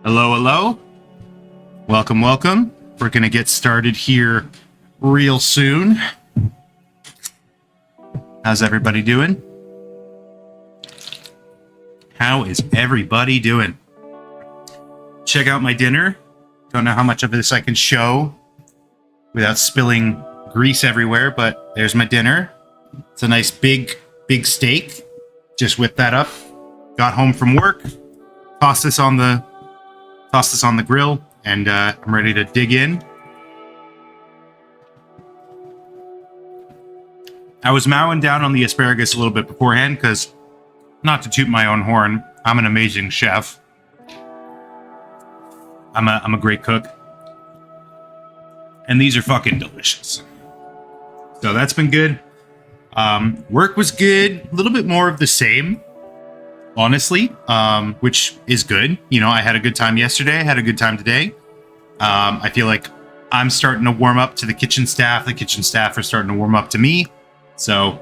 Hello, hello. Welcome, welcome. We're going to get started here real soon. How's everybody doing? How is everybody doing? Check out my dinner. Don't know how much of this I can show without spilling grease everywhere, but there's my dinner. It's a nice big steak. Just whipped that up. Got home from work. Tossed this on the grill, and I'm ready to dig in. I was mowing down on the asparagus a little bit beforehand because, not to toot my own horn, I'm an amazing chef. I'm a great cook. And these are fucking delicious. So that's been good. Work was good. A little bit more of the same, honestly, which is good. You know, I had a good time yesterday. I had a good time today. I feel like I'm starting to warm up to the kitchen staff. The kitchen staff are starting to warm up to me. So,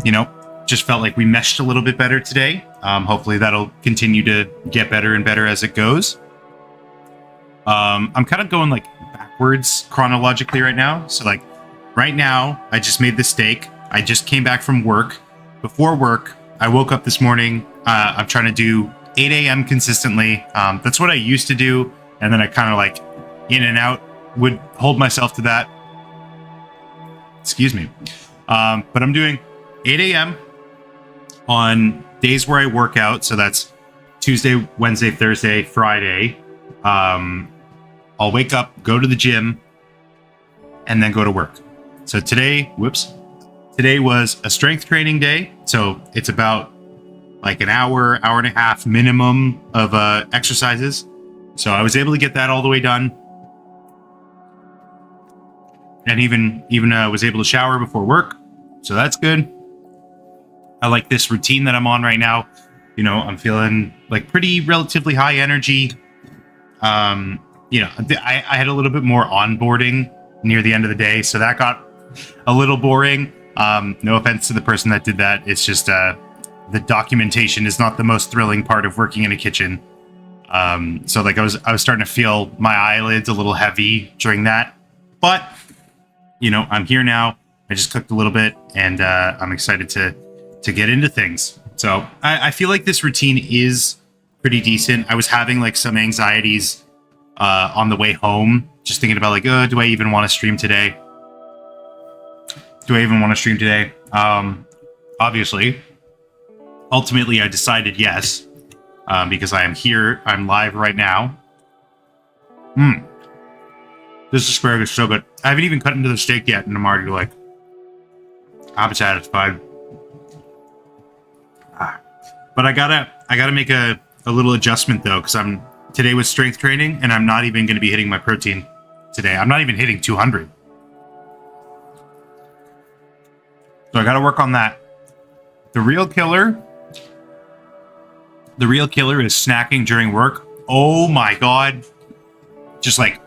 you know, just felt like we meshed a little bit better today. Hopefully that'll continue to get better and better as it goes. I'm kind of going like backwards chronologically right now. So like right now, I just made the steak. I just came back from work. Before work, I woke up this morning. I'm trying to do 8 a.m. consistently. That's what I used to do. And then I kind of like in and out would hold myself to that. Excuse me. But I'm doing 8 a.m. on days where I work out. So that's Tuesday, Wednesday, Thursday, Friday. I'll wake up, go to the gym, and then go to work. So today was a strength training day. So it's about like an hour and a half minimum of exercises. So I was able to get that all the way done. And even was able to shower before work. So that's good. I like this routine that I'm on right now. You know, I'm feeling like pretty relatively high energy. You know, I had a little bit more onboarding near the end of the day. So that got a little boring. No offense to the person that did that. It's just the documentation is not the most thrilling part of working in a kitchen. So like I was starting to feel my eyelids a little heavy during that. But, you know, I'm here now. I just cooked a little bit, and I'm excited to get into things. So I feel like this routine is pretty decent. I was having like some anxieties on the way home, just thinking about like, do I even want to stream today? Obviously, ultimately, I decided yes, because I am here. I'm live right now. This asparagus is so good. I haven't even cut into the steak yet, and I'm already like, I'm satisfied. But I gotta make a little adjustment though, because today was strength training, and I'm not even going to be hitting my protein today. I'm not even hitting 200. So I got to work on that. The real killer is snacking during work. Oh my God. Just like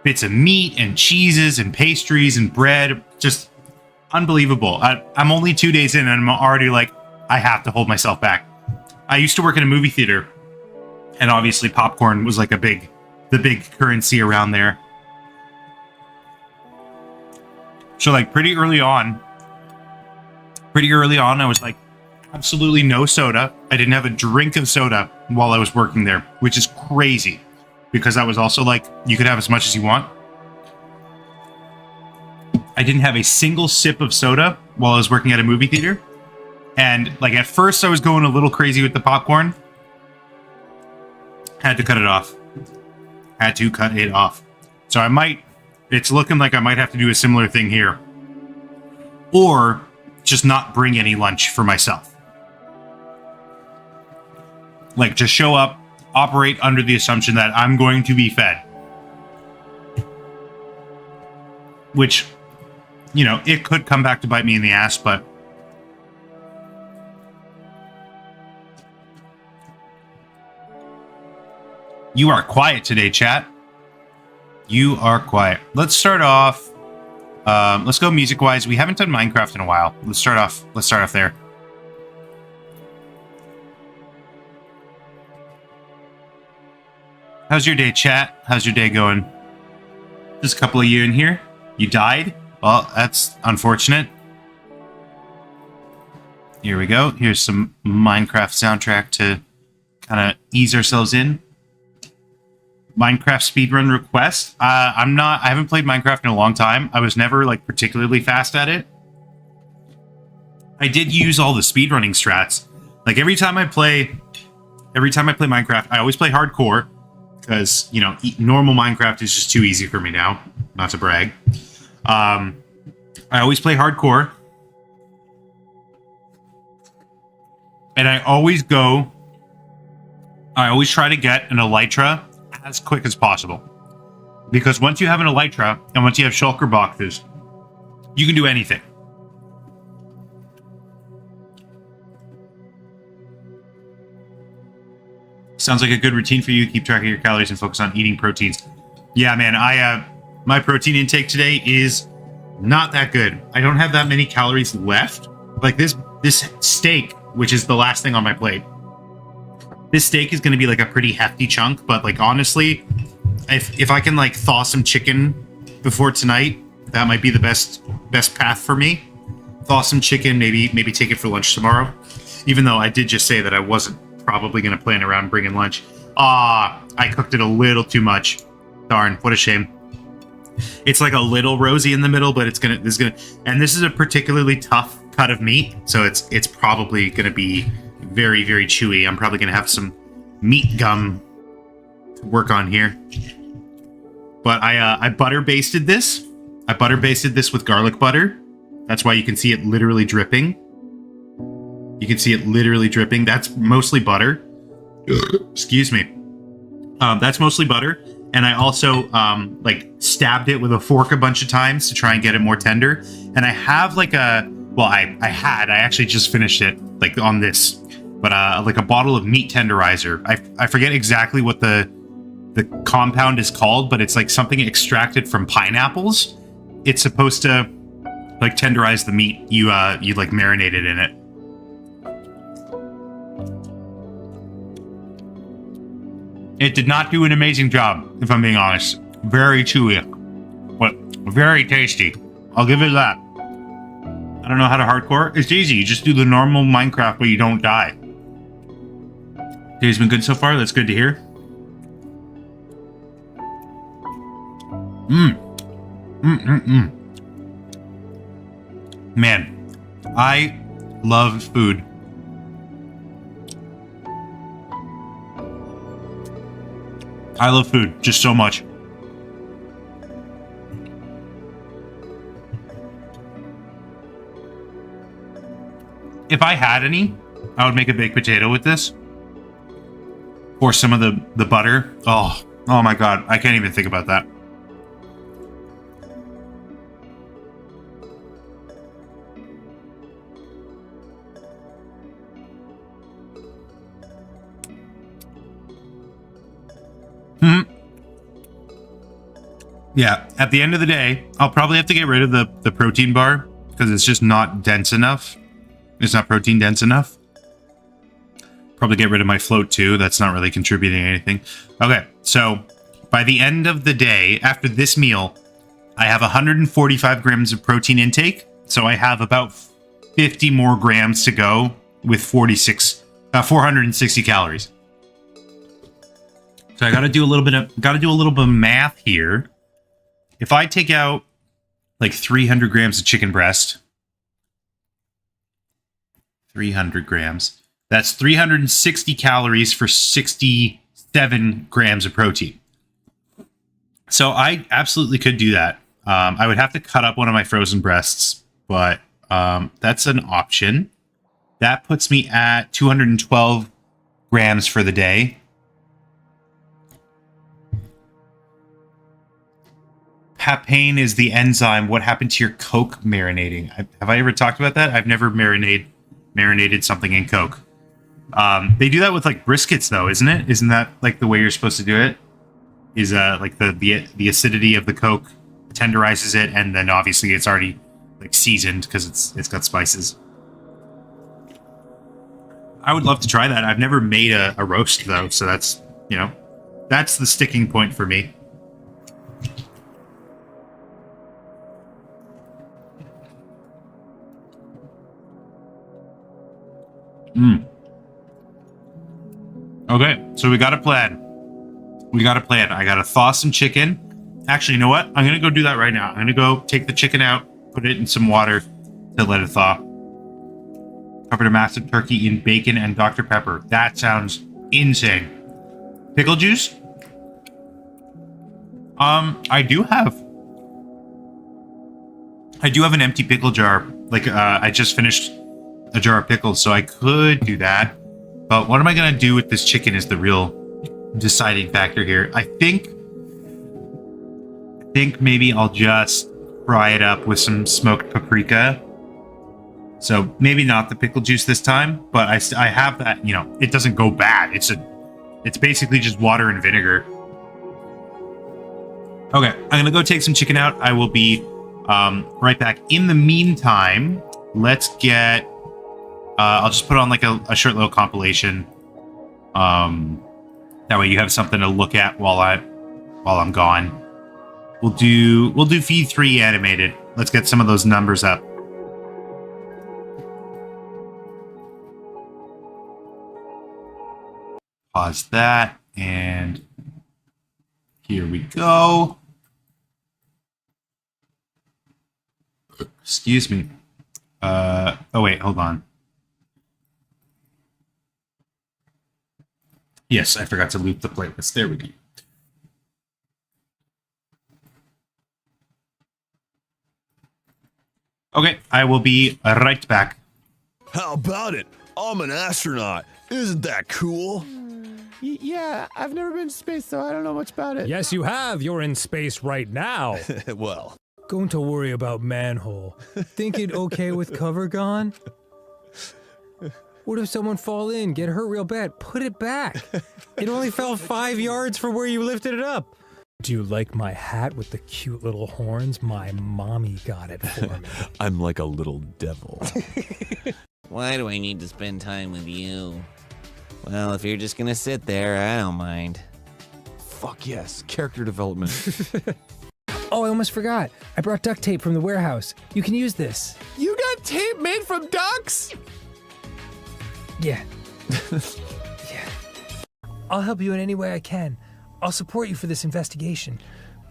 bits of meat and cheeses and pastries and bread. Just unbelievable. I'm only 2 days in, and I'm already like, I have to hold myself back. I used to work in a movie theater, and obviously popcorn was like the big currency around there. So like pretty early on, I was like, absolutely no soda. I didn't have a drink of soda while I was working there, which is crazy because I was also like, you could have as much as you want. I didn't have a single sip of soda while I was working at a movie theater. And like at first I was going a little crazy with the popcorn. Had to cut it off. So it's looking like I might have to do a similar thing here. Or just not bring any lunch for myself. Like just show up, operate under the assumption that I'm going to be fed. Which, you know, it could come back to bite me in the ass, but you are quiet today, chat. You are quiet. Let's start off. Let's go music-wise. We haven't done Minecraft in a while. Let's start off there. How's your day, chat? How's your day going? Just a couple of you in here. You died? Well, that's unfortunate. Here we go. Here's some Minecraft soundtrack to kind of ease ourselves in. Minecraft speedrun request. I haven't played Minecraft in a long time. I was never like particularly fast at it. I did use all the speedrunning strats. Like every time I play Minecraft, I always play hardcore because, you know, normal Minecraft is just too easy for me now. Not to brag. I always play hardcore. And I always try to get an elytra as quick as possible. Because once you have an elytra and once you have shulker boxes, you can do anything. Sounds like a good routine for you. Keep track of your calories and focus on eating proteins. Yeah, man, my protein intake today is not that good. I don't have that many calories left. Like this steak, which is the last thing on my plate. This steak is going to be like a pretty hefty chunk, but like honestly, if I can like thaw some chicken before tonight, that might be the best path for me. Thaw some chicken, maybe take it for lunch tomorrow. Even though I did just say that I wasn't probably going to plan around bringing lunch. I cooked it a little too much. Darn, what a shame. It's like a little rosy in the middle, but and this is a particularly tough cut of meat, so it's probably going to be very, very chewy. I'm probably going to have some meat gum to work on here. But I butter basted this. I butter basted this with garlic butter. That's why you can see it literally dripping. You can see it literally dripping. That's mostly butter. Excuse me. That's mostly butter. And I also like stabbed it with a fork a bunch of times to try and get it more tender. And I have like I actually just finished it like on this, but like a bottle of meat tenderizer. I forget exactly what the compound is called, but it's like something extracted from pineapples. It's supposed to like tenderize the meat. You like marinate it in it. It did not do an amazing job, if I'm being honest. Very chewy, but very tasty. I'll give it that. I don't know how to hardcore. It's easy. You just do the normal Minecraft, but you don't die. Day's been good so far. That's good to hear. Man, I love food. I love food just so much. If I had any, I would make a baked potato with this. Or some of the butter. Oh my god. I can't even think about that. Yeah, at the end of the day, I'll probably have to get rid of the protein bar because it's just not dense enough. It's not protein dense enough. Probably get rid of my float too. That's not really contributing anything. Okay, so by the end of the day, after this meal, I have 145 grams of protein intake. So I have about 50 more grams to go with 460 calories. So I got to do a little bit of math here. If I take out like 300 grams of chicken breast, 300 grams, that's 360 calories for 67 grams of protein. So I absolutely could do that. I would have to cut up one of my frozen breasts, but that's an option. That puts me at 212 grams for the day. Papain is the enzyme. What happened to your Coke marinating? Have I ever talked about that? I've never marinated something in Coke. They do that with like briskets though, isn't it? Isn't that like the way you're supposed to do it? Is like the acidity of the Coke tenderizes it, and then obviously it's already like seasoned because it's got spices. I would love to try that. I've never made a roast though, so that's, you know, That's the sticking point for me. Okay, so we got a plan. I gotta thaw some chicken. Actually, you know what? I'm gonna go do that right now. I'm gonna go take the chicken out, put it in some water to let it thaw. Covered a massive turkey in bacon and Dr. Pepper. That sounds insane. Pickle juice? I do have an empty pickle jar. Like, I just finished a jar of pickles, so I could do that. But what am I gonna do with this chicken is the real deciding factor here. I think maybe I'll just fry it up with some smoked paprika. So maybe not the pickle juice this time, but I have that, you know, it doesn't go bad. It's basically just water and vinegar. Okay, I'm gonna go take some chicken out. I will be right back. In the meantime, let's get I'll just put on like a short little compilation. That way you have something to look at while I'm gone. We'll do feed 3 animated. Let's get some of those numbers up. Pause that, and here we go. Excuse me. Oh wait, hold on. Yes, I forgot to loop the playlist. There we go. Okay, I will be right back. How about it? I'm an astronaut. Isn't that cool? Yeah, I've never been to space, so I don't know much about it. Yes, you have. You're in space right now. Well, Going to worry about manhole. Think it okay with cover gone? What if someone fall in, get hurt real bad? Put it back. It only fell 5 yards from where you lifted it up. Do you like my hat with the cute little horns? My mommy got it for me. I'm like a little devil. Why do I need to spend time with you? Well, if you're just gonna sit there, I don't mind. Fuck yes, character development. Oh, I almost forgot. I brought duct tape from the warehouse. You can use this. You got tape made from ducks? Yeah. Yeah. I'll help you in any way I can. I'll support you for this investigation.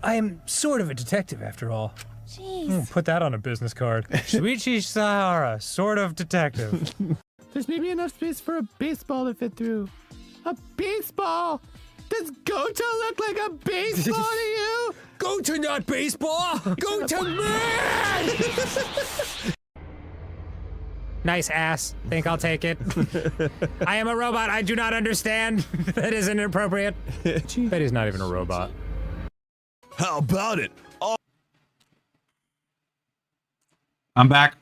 I am sort of a detective, after all. Jeez. Put that on a business card. Shuichi Sahara, sort of detective. There's maybe enough space for a baseball to fit through. A baseball? Does Goto look like a baseball to you? Go-to, not baseball! Go-to man! Nice ass. Think I'll take it. I am a robot. I do not understand. That is inappropriate. Betty's not even a robot. How about it? I'm back.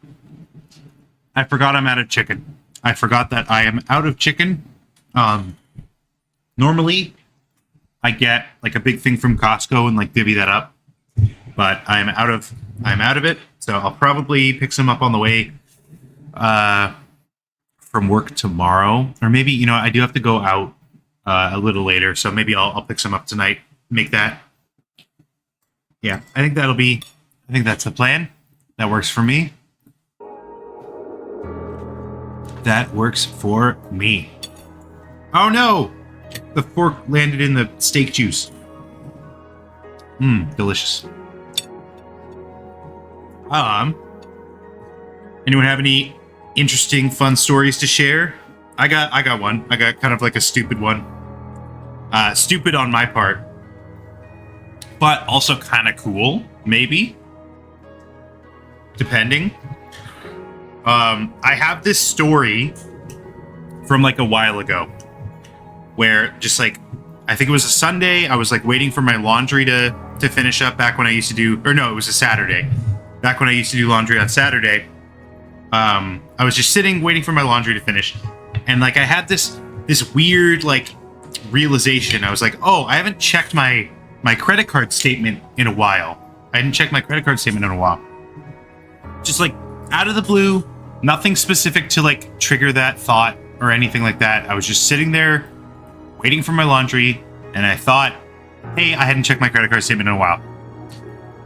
I forgot I'm out of chicken. I forgot that I am out of chicken. Normally, I get like a big thing from Costco and like divvy that up, but I'm out of it. So I'll probably pick some up on the way from work tomorrow, or maybe, you know, I do have to go out a little later, so maybe I'll pick some up tonight. Make that. Yeah, I think that's the plan. That works for me. That works for me. Oh no! The fork landed in the steak juice. Delicious. Anyone have any interesting, fun stories to share? I got one. I got kind of like a stupid one. Stupid on my part, but also kind of cool, maybe. Depending. I have this story from like a while ago where just like, I think it was a Sunday, I was like waiting for my laundry to finish up back when I used to do, or no, it was a Saturday. Back when I used to do laundry on Saturday, I was just sitting waiting for my laundry to finish. And like I had this weird like realization. I was like, oh, I haven't checked my credit card statement in a while. I didn't check my credit card statement in a while. Just like out of the blue, nothing specific to like trigger that thought or anything like that. I was just sitting there waiting for my laundry, and And I thought, hey, I hadn't checked my credit card statement in a while.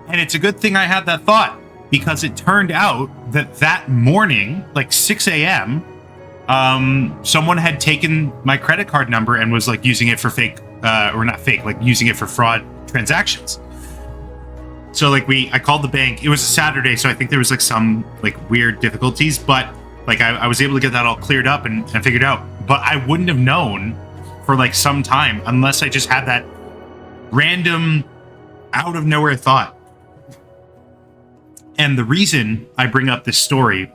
And it's a good thing I had that thought, because it turned out that that morning, like 6 a.m., someone had taken my credit card number and was like using it for fake, or not fake, like using it for fraud transactions. So like I called the bank. It was a Saturday, so I think there was like some like weird difficulties, but like I was able to get that all cleared up and figured out. But I wouldn't have known for like some time unless I just had that random out of nowhere thought. And the reason I bring up this story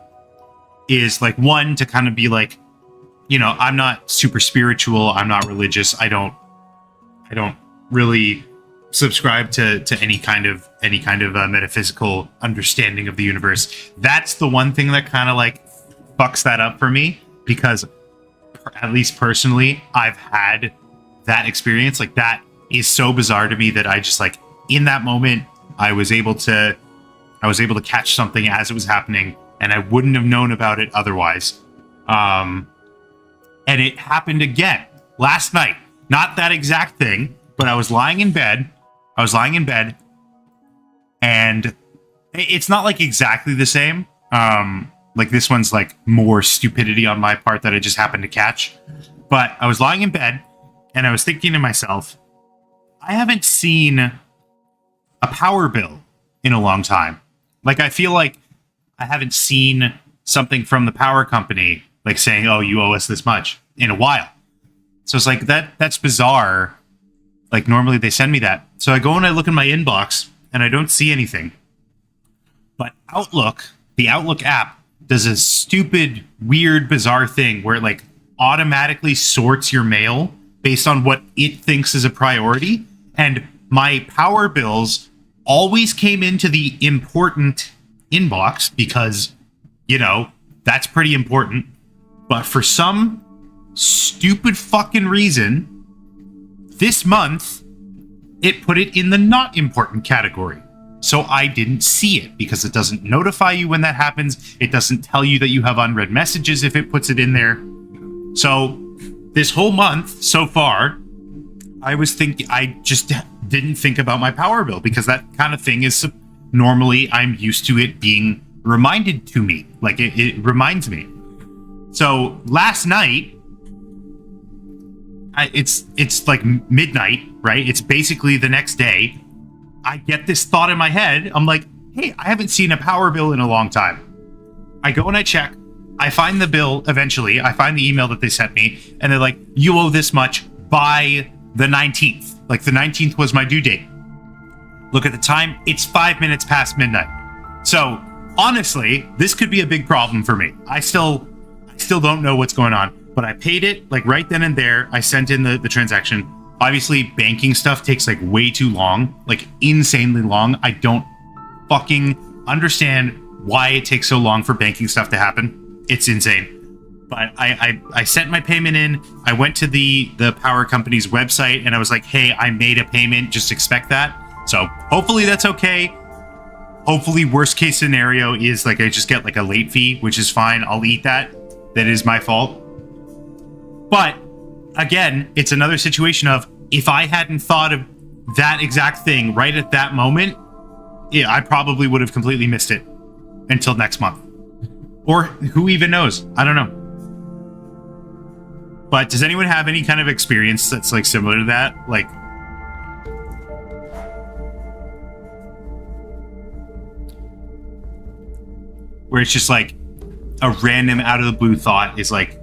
is like, one, to kind of be like, you know, I'm not super spiritual. I'm not religious. I don't really subscribe to any kind of metaphysical understanding of the universe. That's the one thing that kind of like fucks that up for me, because at least personally, I've had that experience. Like, that is so bizarre to me that I just like, in that moment, I was able to catch something as it was happening, and I wouldn't have known about it otherwise. And it happened again last night. Not that exact thing, but I was lying in bed, and it's not like exactly the same. Like, this one's like more stupidity on my part that I just happened to catch. But I was lying in bed, and I was thinking to myself, I haven't seen a power bill in a long time. Like, I feel like I haven't seen something from the power company, like saying, oh, you owe us this much, in a while. So it's like, that's bizarre. Like, normally they send me that. So I go and I look in my inbox, and I don't see anything. But Outlook, the Outlook app, does a stupid, weird, bizarre thing where it like automatically sorts your mail based on what it thinks is a priority. And my power bills always came into the important inbox because, you know, that's pretty important. But for some stupid fucking reason, this month, it put it in the not important category. So I didn't see it because it doesn't notify you when that happens. It doesn't tell you that you have unread messages if it puts it in there. So this whole month so far, I just didn't think about my power bill, because that kind of thing is normally I'm used to it being reminded to me. Like, it reminds me. So last night, it's like midnight, right? It's basically the next day. I get this thought in my head. I'm like, hey, I haven't seen a power bill in a long time. I go and I check. I find the bill eventually. I find the email that they sent me, and they're like, you owe this much by the 19th. Like, the 19th was my due date. Look at the time. It's 5 minutes past midnight. So honestly, this could be a big problem for me. I still don't know what's going on, but I paid it like right then and there. I sent in the transaction. Obviously, banking stuff takes like way too long, like insanely long. I don't fucking understand why it takes so long for banking stuff to happen. It's insane. But I sent my payment in. I went to the power company's website and I was like, hey, I made a payment. Just expect that. So hopefully that's okay. Hopefully, worst case scenario is like I just get like a late fee, which is fine. I'll eat that. That is my fault. But again, it's another situation of, if I hadn't thought of that exact thing right at that moment, yeah, I probably would have completely missed it until next month. Or who even knows? I don't know. But does anyone have any kind of experience that's like similar to that? Like, where it's just like a random out of the blue thought is like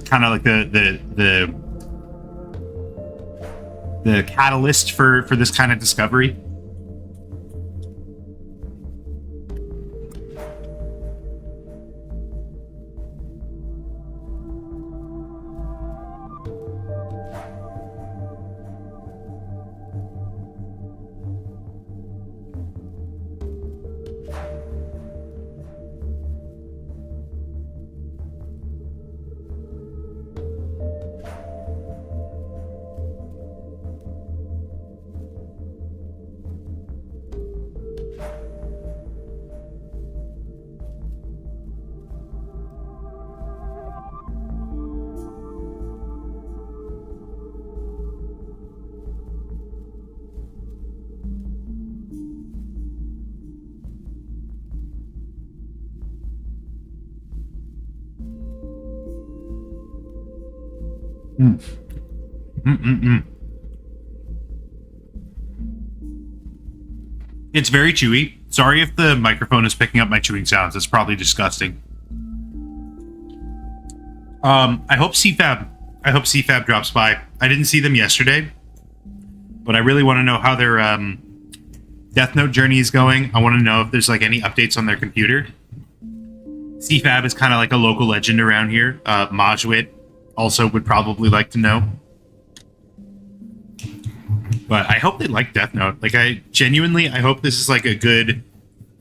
kind of like the catalyst for this kind of discovery. It's very chewy. Sorry if the microphone is picking up my chewing sounds. It's probably disgusting. I hope CFAB drops by. I didn't see them yesterday, but I really want to know how their Death Note journey is going. I want to know if there's like any updates on their computer. CFAB is kind of like a local legend around here. Majwit also would probably like to know. But I hope they like Death Note. Like, I hope this is like a good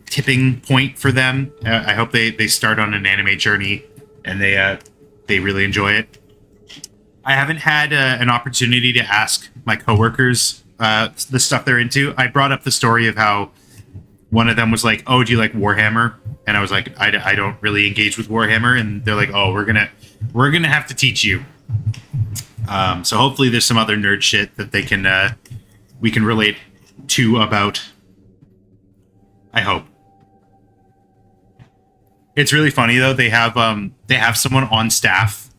tipping point for them. I hope they start on an anime journey and they really enjoy it. I haven't had an opportunity to ask my coworkers the stuff they're into. I brought up the story of how one of them was like, "Oh, do you like Warhammer?" And I was like, I don't really engage with Warhammer. And they're like, "Oh, we're gonna have to teach you." So hopefully there's some other nerd shit that they can we can relate to about. I hope. It's really funny though. They have someone on staff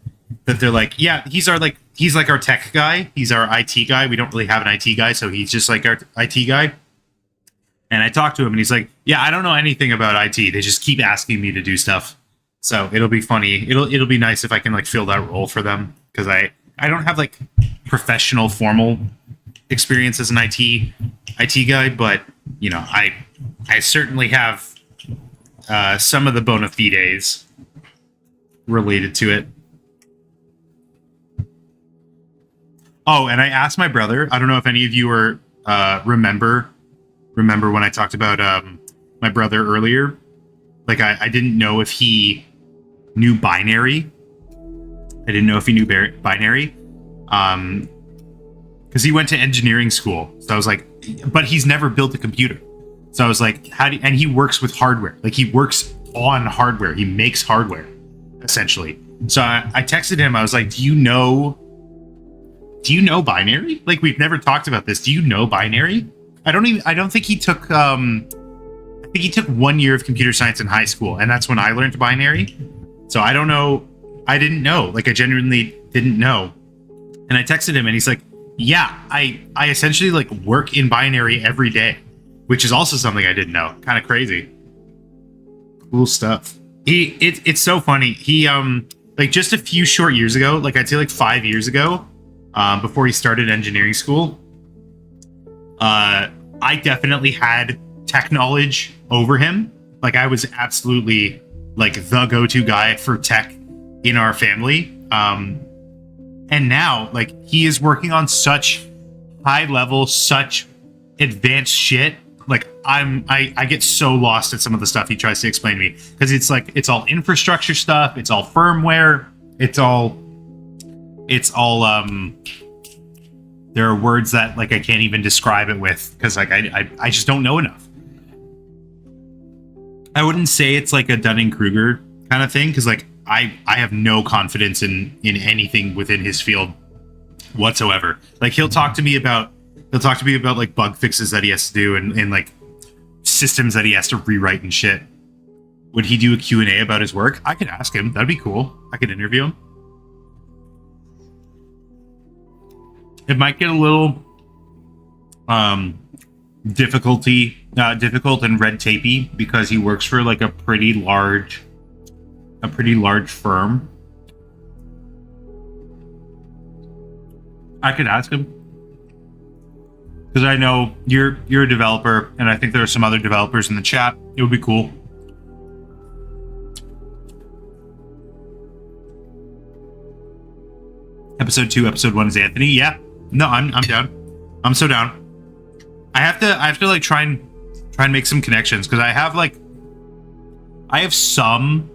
that they're like, yeah, he's like our tech guy. He's our IT guy. We don't really have an IT guy, so he's just like our IT guy. And I talked to him and he's like, yeah, I don't know anything about IT. They just keep asking me to do stuff. So it'll be funny. It'll be nice if I can like fill that role for them, because I don't have like professional formal experience as an IT guy, but you know, I certainly have some of the bona fides related to it. Oh, and I asked my brother. I don't know if any of you are remember when I talked about my brother earlier. Like, I didn't know if he knew binary. I didn't know if he knew binary. Because he went to engineering school. So I was like, but he's never built a computer. So I was like, and he works with hardware. Like, he works on hardware. He makes hardware, essentially. So I texted him. I was like, do you know binary? Like, we've never talked about this. Do you know binary? I don't think he took, I think he took 1 year of computer science in high school. And that's when I learned binary. So I don't know. I didn't know. Like, I genuinely didn't know. And I texted him and he's like, yeah, I essentially like work in binary every day, which is also something I didn't know. Kind of crazy. Cool stuff. It's so funny. He, like, just a few short years ago, like I'd say like 5 years ago, before he started engineering school, I definitely had tech knowledge over him. Like, I was absolutely like the go-to guy for tech in our family. And now, like, he is working on such high level, such advanced shit. Like, I get so lost at some of the stuff he tries to explain to me, because it's like, it's all infrastructure stuff, it's all firmware, it's all there are words that like I can't even describe it with, because like I just don't know enough. I wouldn't say it's like a Dunning-Kruger kind of thing, because like I have no confidence in anything within his field whatsoever. Like, he'll talk to me about like bug fixes that he has to do and like systems that he has to rewrite and shit. Would he do a Q&A about his work? I could ask him. That'd be cool. I could interview him. It might get a little difficult and red tapey, because he works for like a pretty large firm. I could ask him, because I know you're a developer, and I think there are some other developers in the chat. It would be cool. Episode 2, episode 1 is Anthony. Yeah. No, I'm down. I'm so down. I have to like try and make some connections, because I have some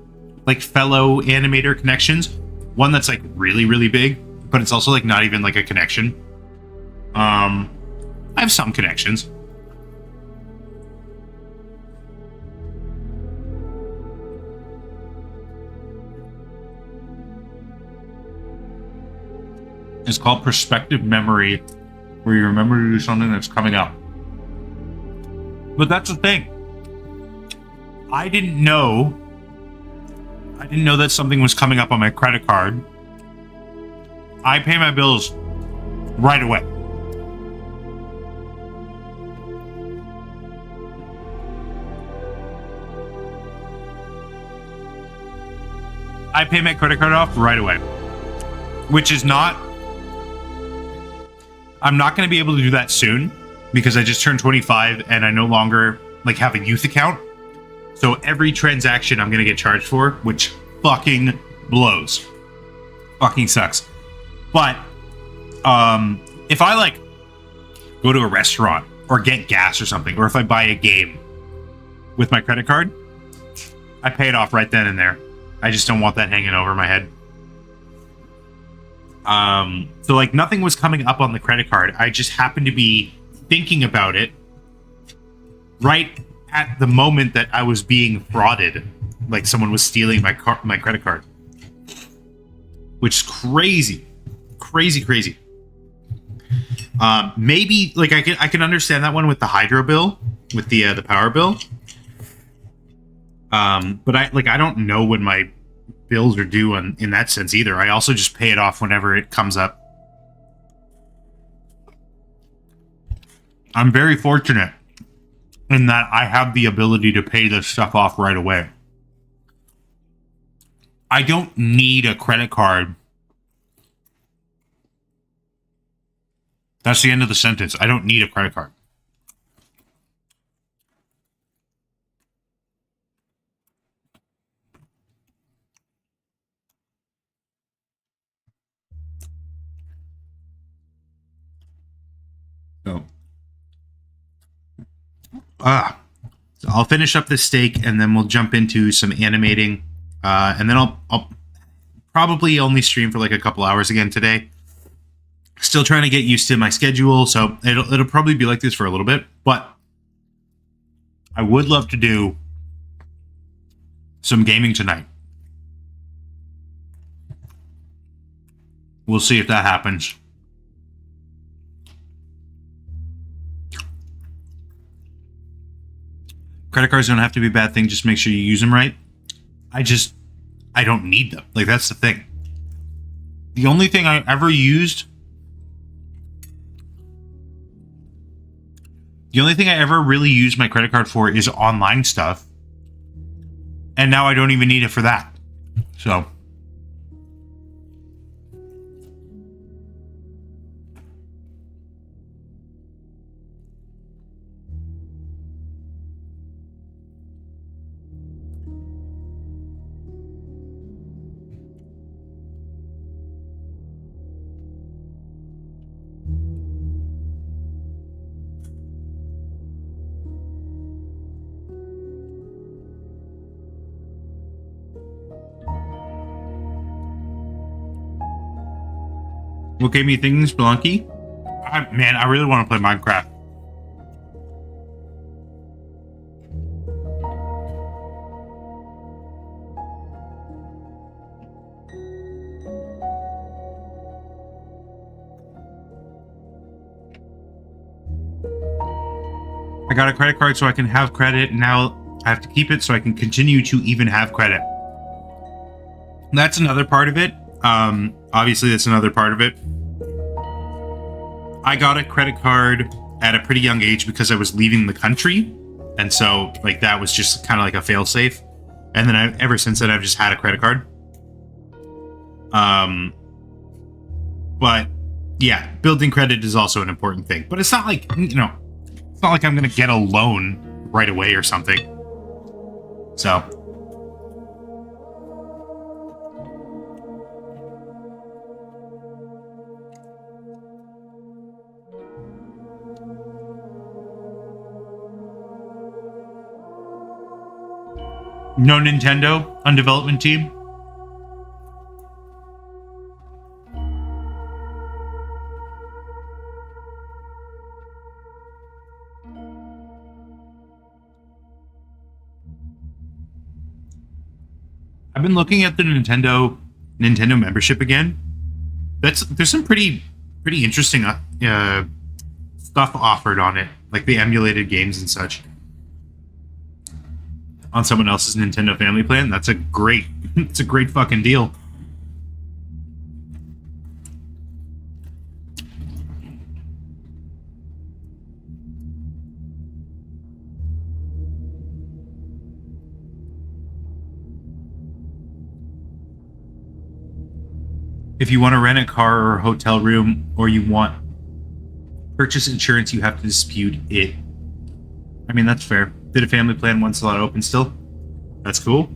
like fellow animator connections. One that's like really, really big, but it's also like not even like a connection. I have some connections. It's called perspective memory, where you remember to do something that's coming up. But that's the thing. I didn't know that something was coming up on my credit card. I pay my bills right away. I pay my credit card off right away, which is not, I'm not going to be able to do that soon because I just turned 25 and I no longer like have a youth account. So every transaction I'm going to get charged for, which fucking blows. Fucking sucks. But if I like go to a restaurant or get gas or something, or if I buy a game with my credit card, I pay it off right then and there. I just don't want that hanging over my head. So like nothing was coming up on the credit card. I just happened to be thinking about it right at the moment that I was being frauded. Like someone was stealing my credit card. Which is crazy. Crazy. Maybe like I can understand that one with the hydro bill, with the power bill. But I don't know when my bills are due in that sense either. I also just pay it off whenever it comes up. I'm very fortunate in that I have the ability to pay this stuff off right away. I don't need a credit card. That's the end of the sentence. I don't need a credit card. So, so I'll finish up this steak and then we'll jump into some animating. And then I'll probably only stream for like a couple hours again today. Still trying to get used to my schedule, so it'll probably be like this for a little bit, but I would love to do some gaming tonight. We'll see if that happens. Credit cards don't have to be a bad thing, just make sure you use them right. I don't need them. Like, that's the thing. The only thing I ever used... The only thing I ever really use my credit card for is online stuff. And now I don't even need it for that. So... What gave me things, Spelunky? Man, I really want to play Minecraft. I got a credit card so I can have credit, and now I have to keep it so I can continue to even have credit. That's another part of it. Obviously, that's another part of it. I got a credit card at a pretty young age because I was leaving the country. And so, like, that was just kind of like a fail-safe. And then ever since then, I've just had a credit card. But, yeah, building credit is also an important thing. But it's not like, you know, it's not like I'm going to get a loan right away or something. So... No Nintendo on development team? I've been looking at the Nintendo membership again. There's some pretty interesting stuff offered on it, like the emulated games and such. On someone else's Nintendo family plan. That's a great, it's a great fucking deal. If you want to rent a car or a hotel room, or you want purchase insurance, you have to dispute it. I mean, that's fair. Did a family plan one slot open still? That's cool.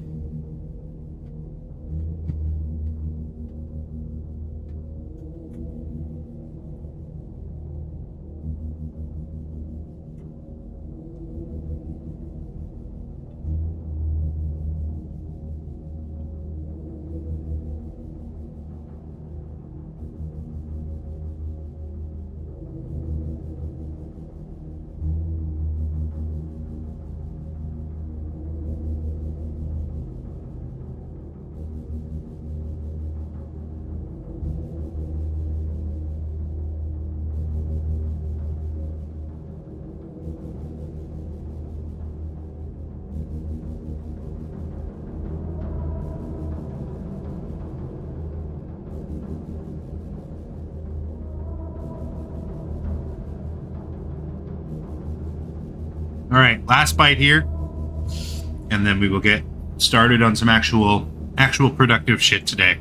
All right, last bite here, and then we will get started on some actual productive shit today.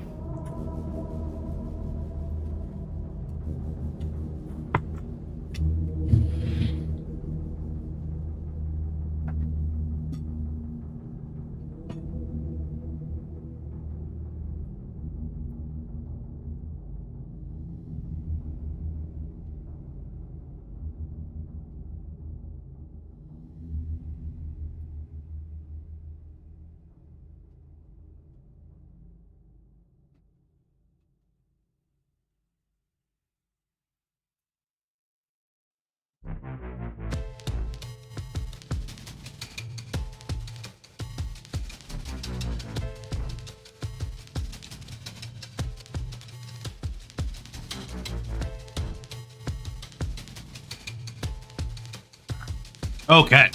Okay.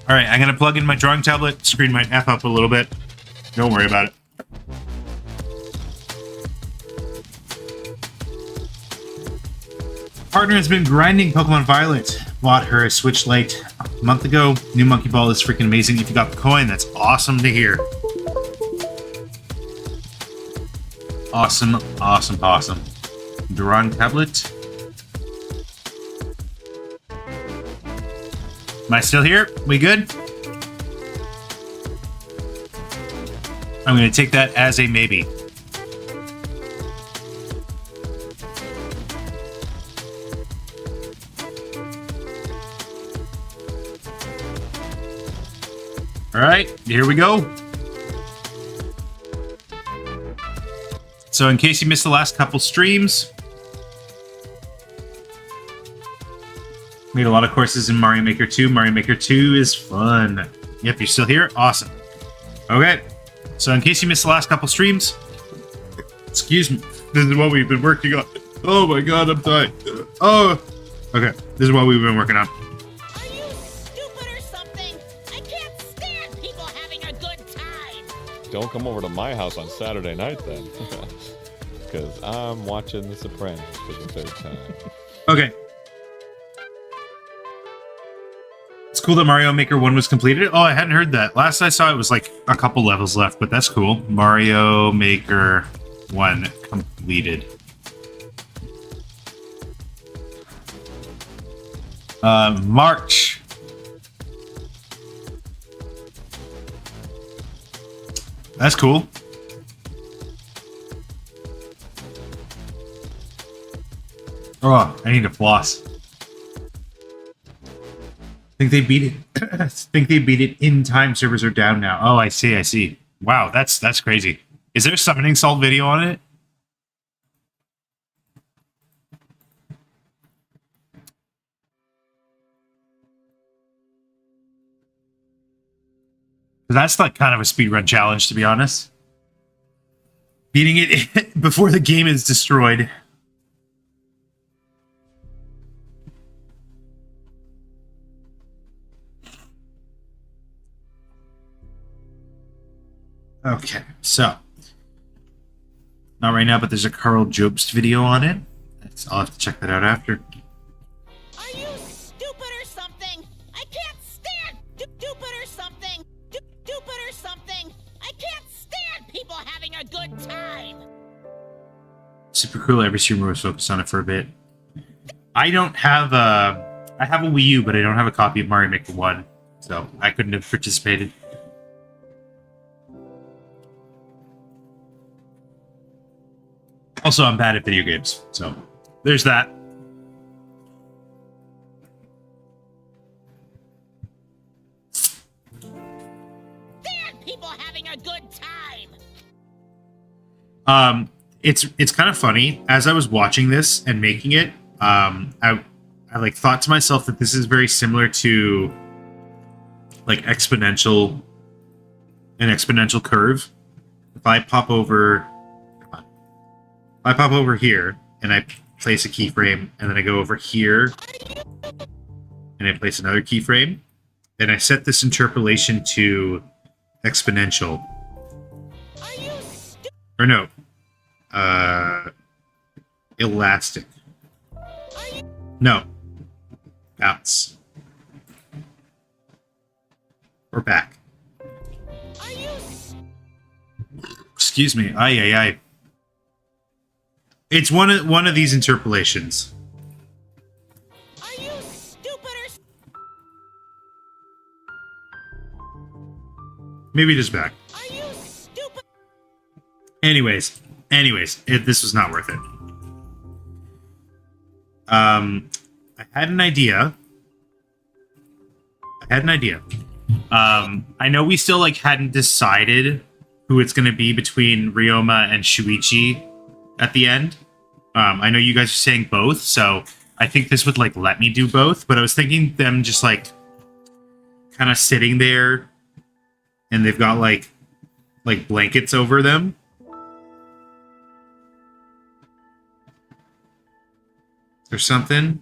All right, I'm going to plug in my drawing tablet. Screen might F up a little bit. Don't worry about it. Partner has been grinding Pokemon Violet. Bought her a Switch Lite a month ago. New Monkey Ball is freaking amazing. If you got the coin, that's awesome to hear. Awesome, awesome, awesome. Drawing tablet. Am I still here? We good? I'm going to take that as a maybe. All right, here we go. So in case you missed the last couple streams, made a lot of courses in Mario Maker 2. Mario Maker 2 is fun. Yep, you're still here? Awesome. Okay, so in case you missed the last couple streams, excuse me, this is what we've been working on. Oh my god, I'm dying. Oh, okay, this is what we've been working on. Are you stupid or something? I can't stand people having a good time. Don't come over to my house on Saturday night then. Because I'm watching The Sopranos for the third time. Okay. It's cool that Mario Maker 1 was completed. Oh, I hadn't heard that. Last I saw it was like a couple levels left, but that's cool. Mario Maker 1 completed. March. That's cool. Oh, I need to floss. Think they beat it. Think they beat it in time. Servers are down now. Oh, I see. I see. Wow, that's crazy. Is there a summoning salt video on it? That's like kind of a speedrun challenge, to be honest. Beating it before the game is destroyed. Okay, so not right now, but there's a Carl Jobst video on it. I'll have to check that out after. Are you stupid or something? I can't stand stupid or something. Stupid or something. I can't stand people having a good time. Super cool. Every streamer was focused on it for a bit. I don't have I have a Wii U, but I don't have a copy of Mario Maker 1, so I couldn't have participated. Also, I'm bad at video games, so there's that. Stand people having a good time. It's kind of funny. As I was watching this and making it, I like thought to myself that this is very similar to like an exponential curve. If I pop over here and I place a keyframe, and then I go over here and I place another keyframe, and I set this interpolation to exponential. Or no, elastic. No, bounce. Or back. Excuse me. Aye. It's one of these interpolations. Are you stupid or Maybe just back. are you stupid? Anyways, this was not worth it. I had an idea. I know we still like hadn't decided who it's going to be between Ryoma and Shuichi at the end. I know you guys are saying both, so I think this would like let me do both, but I was thinking them just like kind of sitting there and they've got like blankets over them. Or something.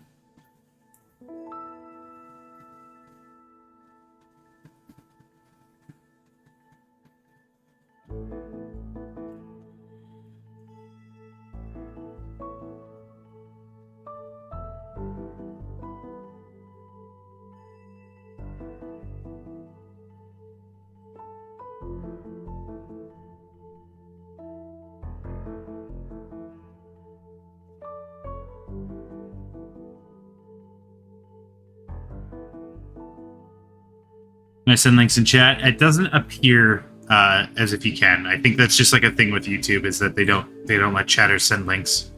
I send links in chat. It doesn't appear as if you can. I think that's just like a thing with YouTube, is that they don't let chatters send links.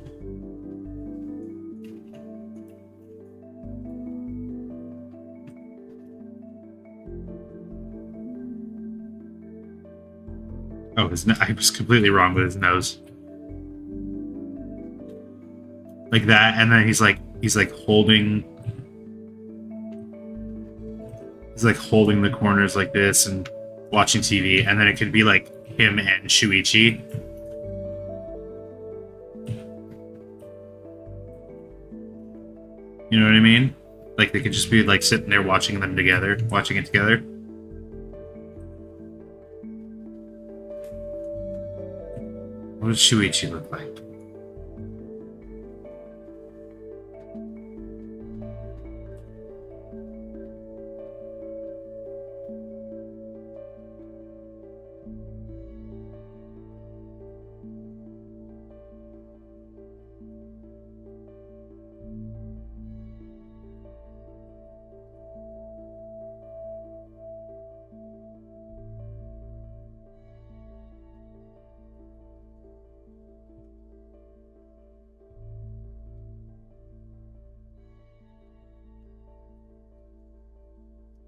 Oh, I was completely wrong with his nose. Like that, and then he's like holding. He's like holding the corners like this and watching TV, and then it could be like him and Shuichi. You know what I mean? Like they could just be like sitting there watching it together. What does Shuichi look like?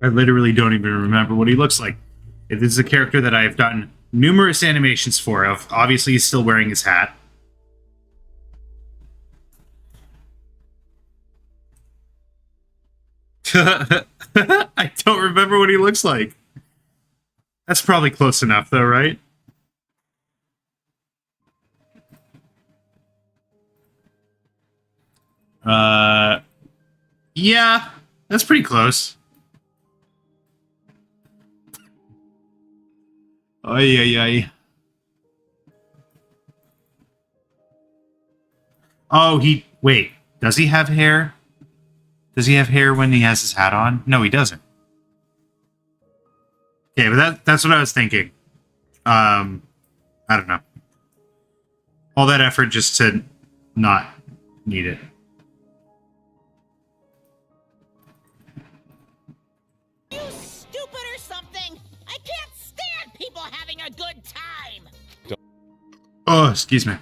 I literally don't even remember what he looks like. This is a character that I've done numerous animations for. Obviously, he's still wearing his hat. I don't remember what he looks like. That's probably close enough, though, right? Yeah, that's pretty close. Ay. Oh, wait, does he have hair? Does he have hair when he has his hat on? No, he doesn't. Okay, but that's what I was thinking. I don't know. All that effort just to not need it. You stupid or something? I can't stand people having a good time. Oh, excuse me.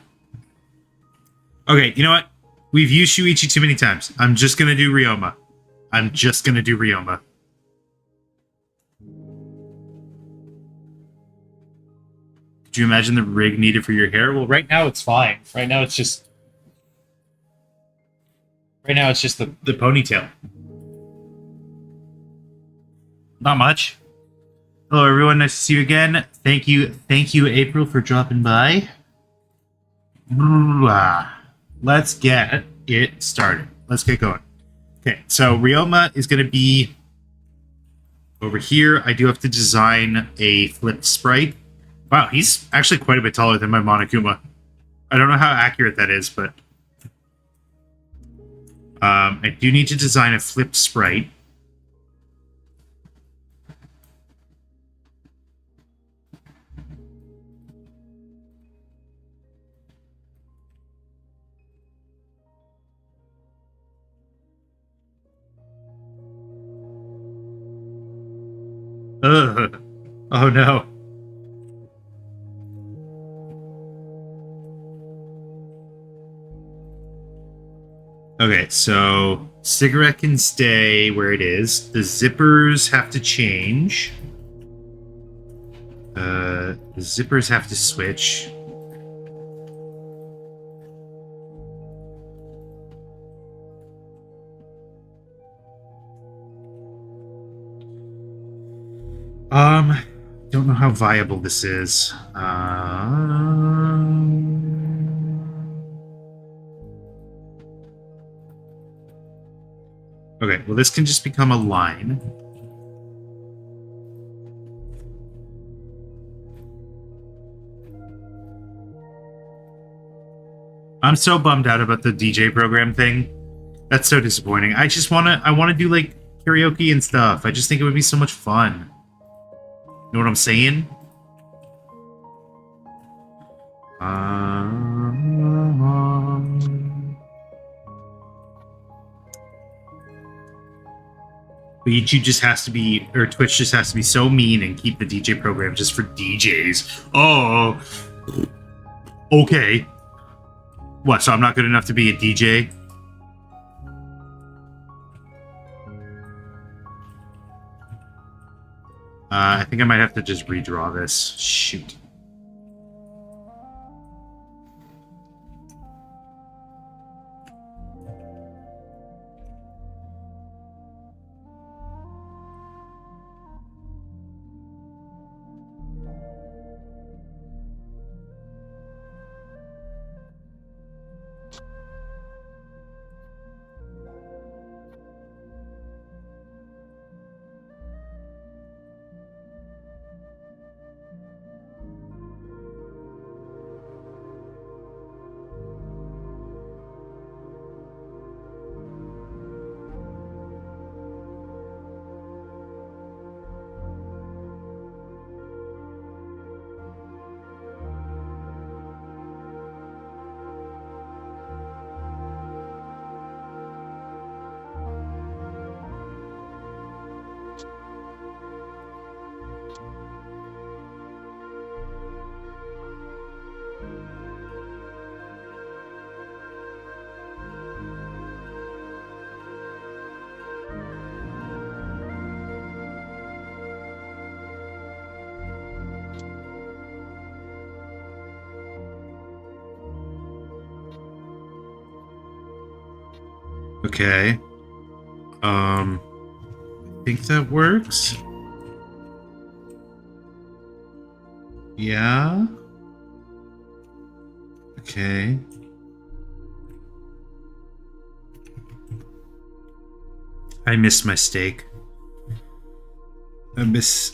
Okay, you know what? We've used Shuichi too many times. I'm just gonna do Ryoma. I'm just gonna do Ryoma. Could you imagine the rig needed for your hair? Well, right now it's fine. Right now it's just the ponytail. Not much. Hello, everyone. Nice to see you again. Thank you, April, for dropping by. Let's get it started. Let's get going. Okay, so Ryoma is going to be over here. I do have to design a flipped sprite. Wow, he's actually quite a bit taller than my Monokuma. I don't know how accurate that is, but I do need to design a flipped sprite. Ugh. Oh no. Okay, so cigarette can stay where it is. The zippers have to change. The zippers have to switch. Don't know how viable this is. Okay, well, this can just become a line. I'm so bummed out about the DJ program thing. That's so disappointing. I wanna do like karaoke and stuff. I just think it would be so much fun. You know what I'm saying? YouTube just has to be, or Twitch just has to be so mean and keep the DJ program just for DJs. Oh, okay. What, so I'm not good enough to be a DJ? I think I might have to just redraw this. Shoot. Okay. I think that works. Yeah. Okay. I missed my steak. I miss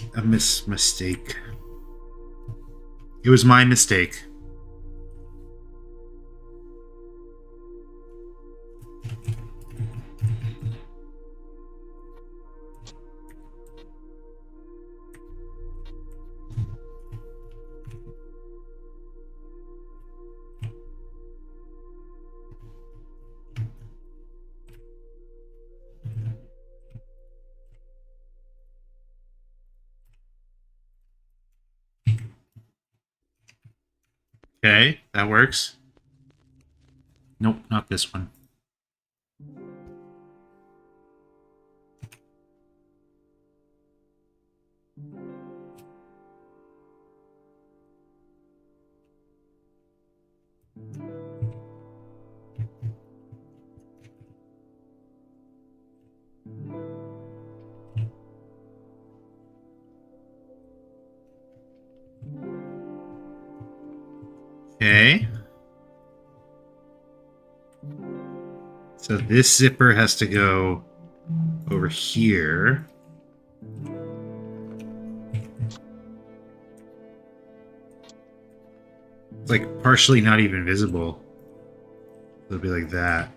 my steak. It was my mistake. Okay, that works. Nope, not this one. Okay. So this zipper has to go over here. It's like partially not even visible. It'll be like that.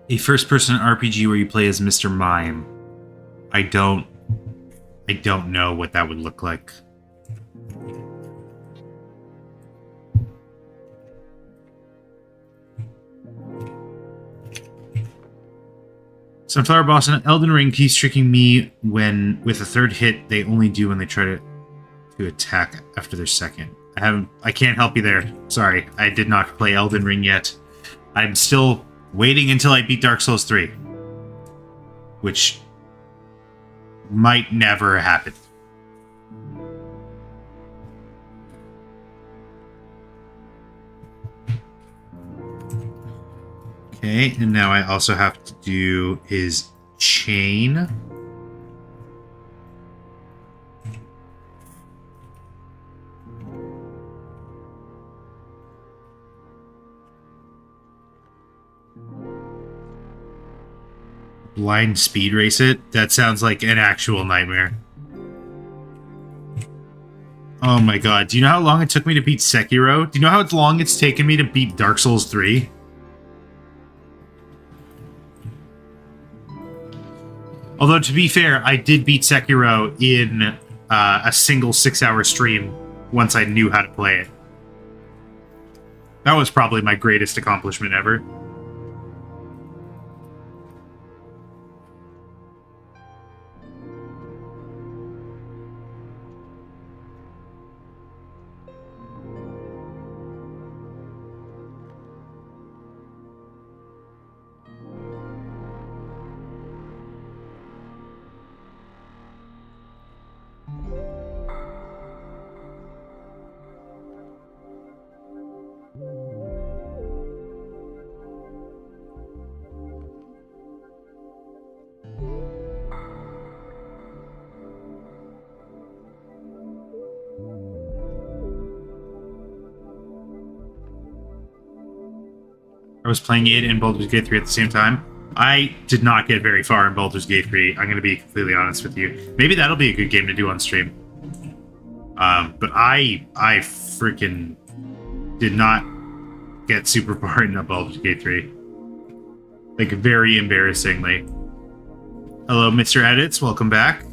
A first-person RPG where you play as Mr. Mime. I don't know what that would look like. Sunflower Boss and Elden Ring keeps tricking me when with a third hit they only do when they try to attack after their second. I can't help you there. Sorry, I did not play Elden Ring yet. I'm still waiting until I beat Dark Souls 3. Which might never happen. Okay, and now I also have to do his chain. Blind speed race it? That sounds like an actual nightmare. Oh my god, do you know how long it took me to beat Sekiro? Do you know how long it's taken me to beat Dark Souls 3? Although, to be fair, I did beat Sekiro in a single 6-hour stream once I knew how to play it. That was probably my greatest accomplishment ever. I was playing it and Baldur's Gate 3 at the same time. I did not get very far in Baldur's Gate 3. I'm going to be completely honest with you. Maybe that'll be a good game to do on stream. But I freaking did not get super far in Baldur's Gate 3. Like, very embarrassingly. Hello, Mr. Edits. Welcome back.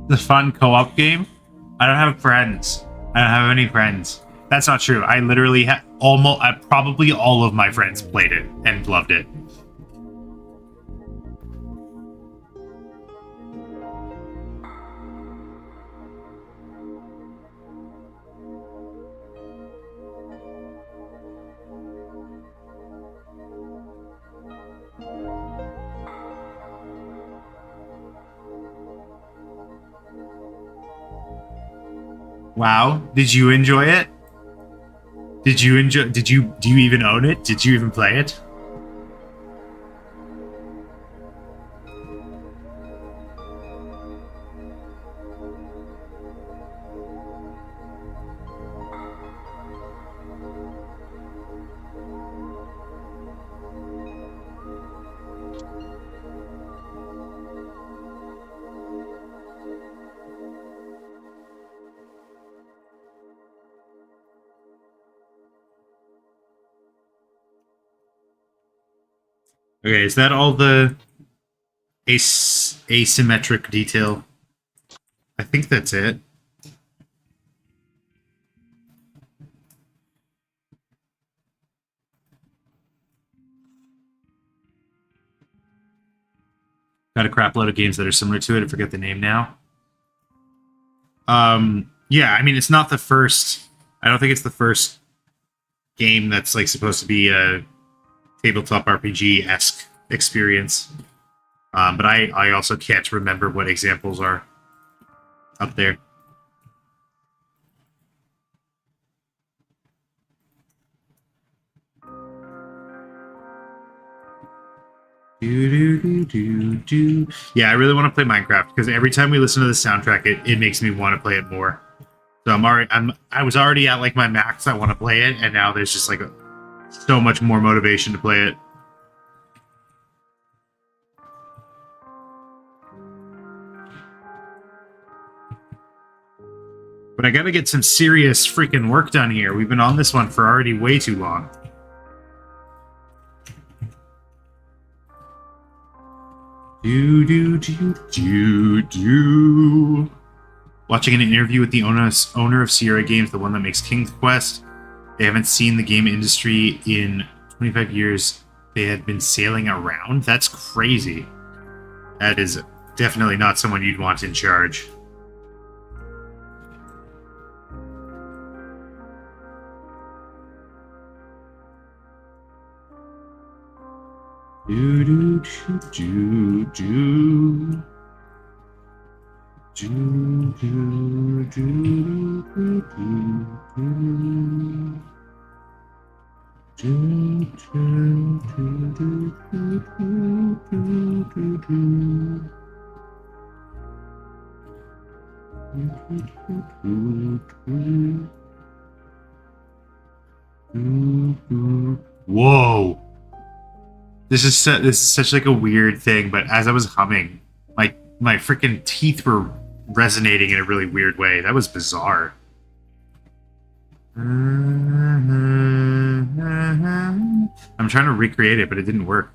The fun co-op game? I don't have friends. I don't have any friends. That's not true. I literally have probably all of my friends played it and loved it. Wow. Did you enjoy it? Do you even own it? Did you even play it? Okay, is that all the asymmetric detail? I think that's it. Got a crap load of games that are similar to it. I forget the name now. Yeah, I mean, it's not the first. I don't think it's the first game that's like supposed to be a tabletop RPG-esque experience. But I also can't remember what examples are up there. Yeah, I really want to play Minecraft because every time we listen to the soundtrack, it makes me want to play it more. So I was already at like my max. I want to play it, and now there's just like so much more motivation to play it. But I gotta get some serious freaking work done here. We've been on this one for already way too long. Watching an interview with the owner of Sierra Games, the one that makes King's Quest. They haven't seen the game industry in 25 years. They had been sailing around. That's crazy. That is definitely not someone you'd want in charge. Whoa. This is such like a weird thing, but as I was humming, my freaking teeth were resonating in a really weird way. That was bizarre. I'm trying to recreate it, but it didn't work.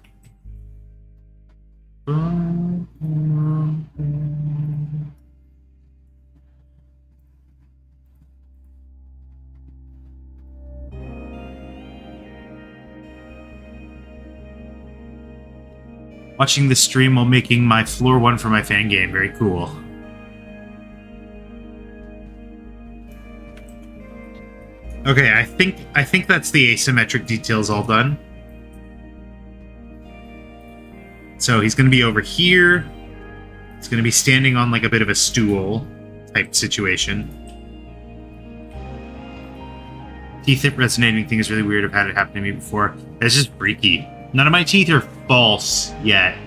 Watching the stream while making my floor one for my fan game. Very cool. Okay, I think that's the asymmetric details all done. So he's going to be over here. He's going to be standing on like a bit of a stool type situation. Teeth resonating thing is really weird. I've had it happen to me before. It's just freaky. None of my teeth are false yet.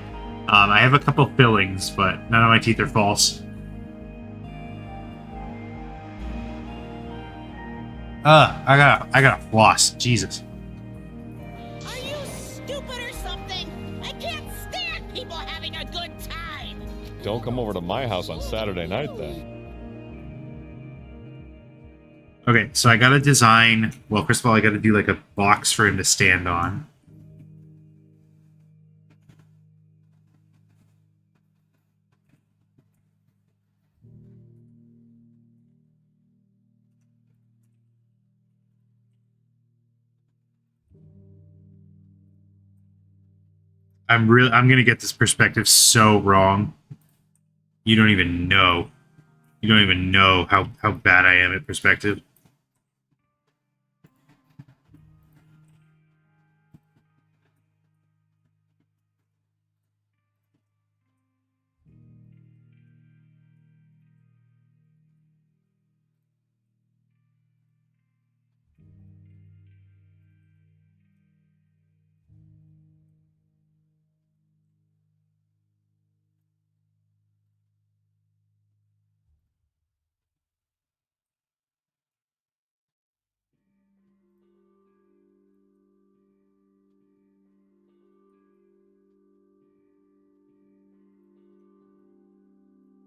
I have a couple fillings, but none of my teeth are false. I gotta floss. Jesus. Are you stupid or something? I can't stand people having a good time. Don't come over to my house on Saturday night then. Okay, so I gotta design. Well, first of all, I gotta do like a box for him to stand on. I'm gonna get this perspective so wrong. You don't even know. You don't even know how bad I am at perspective.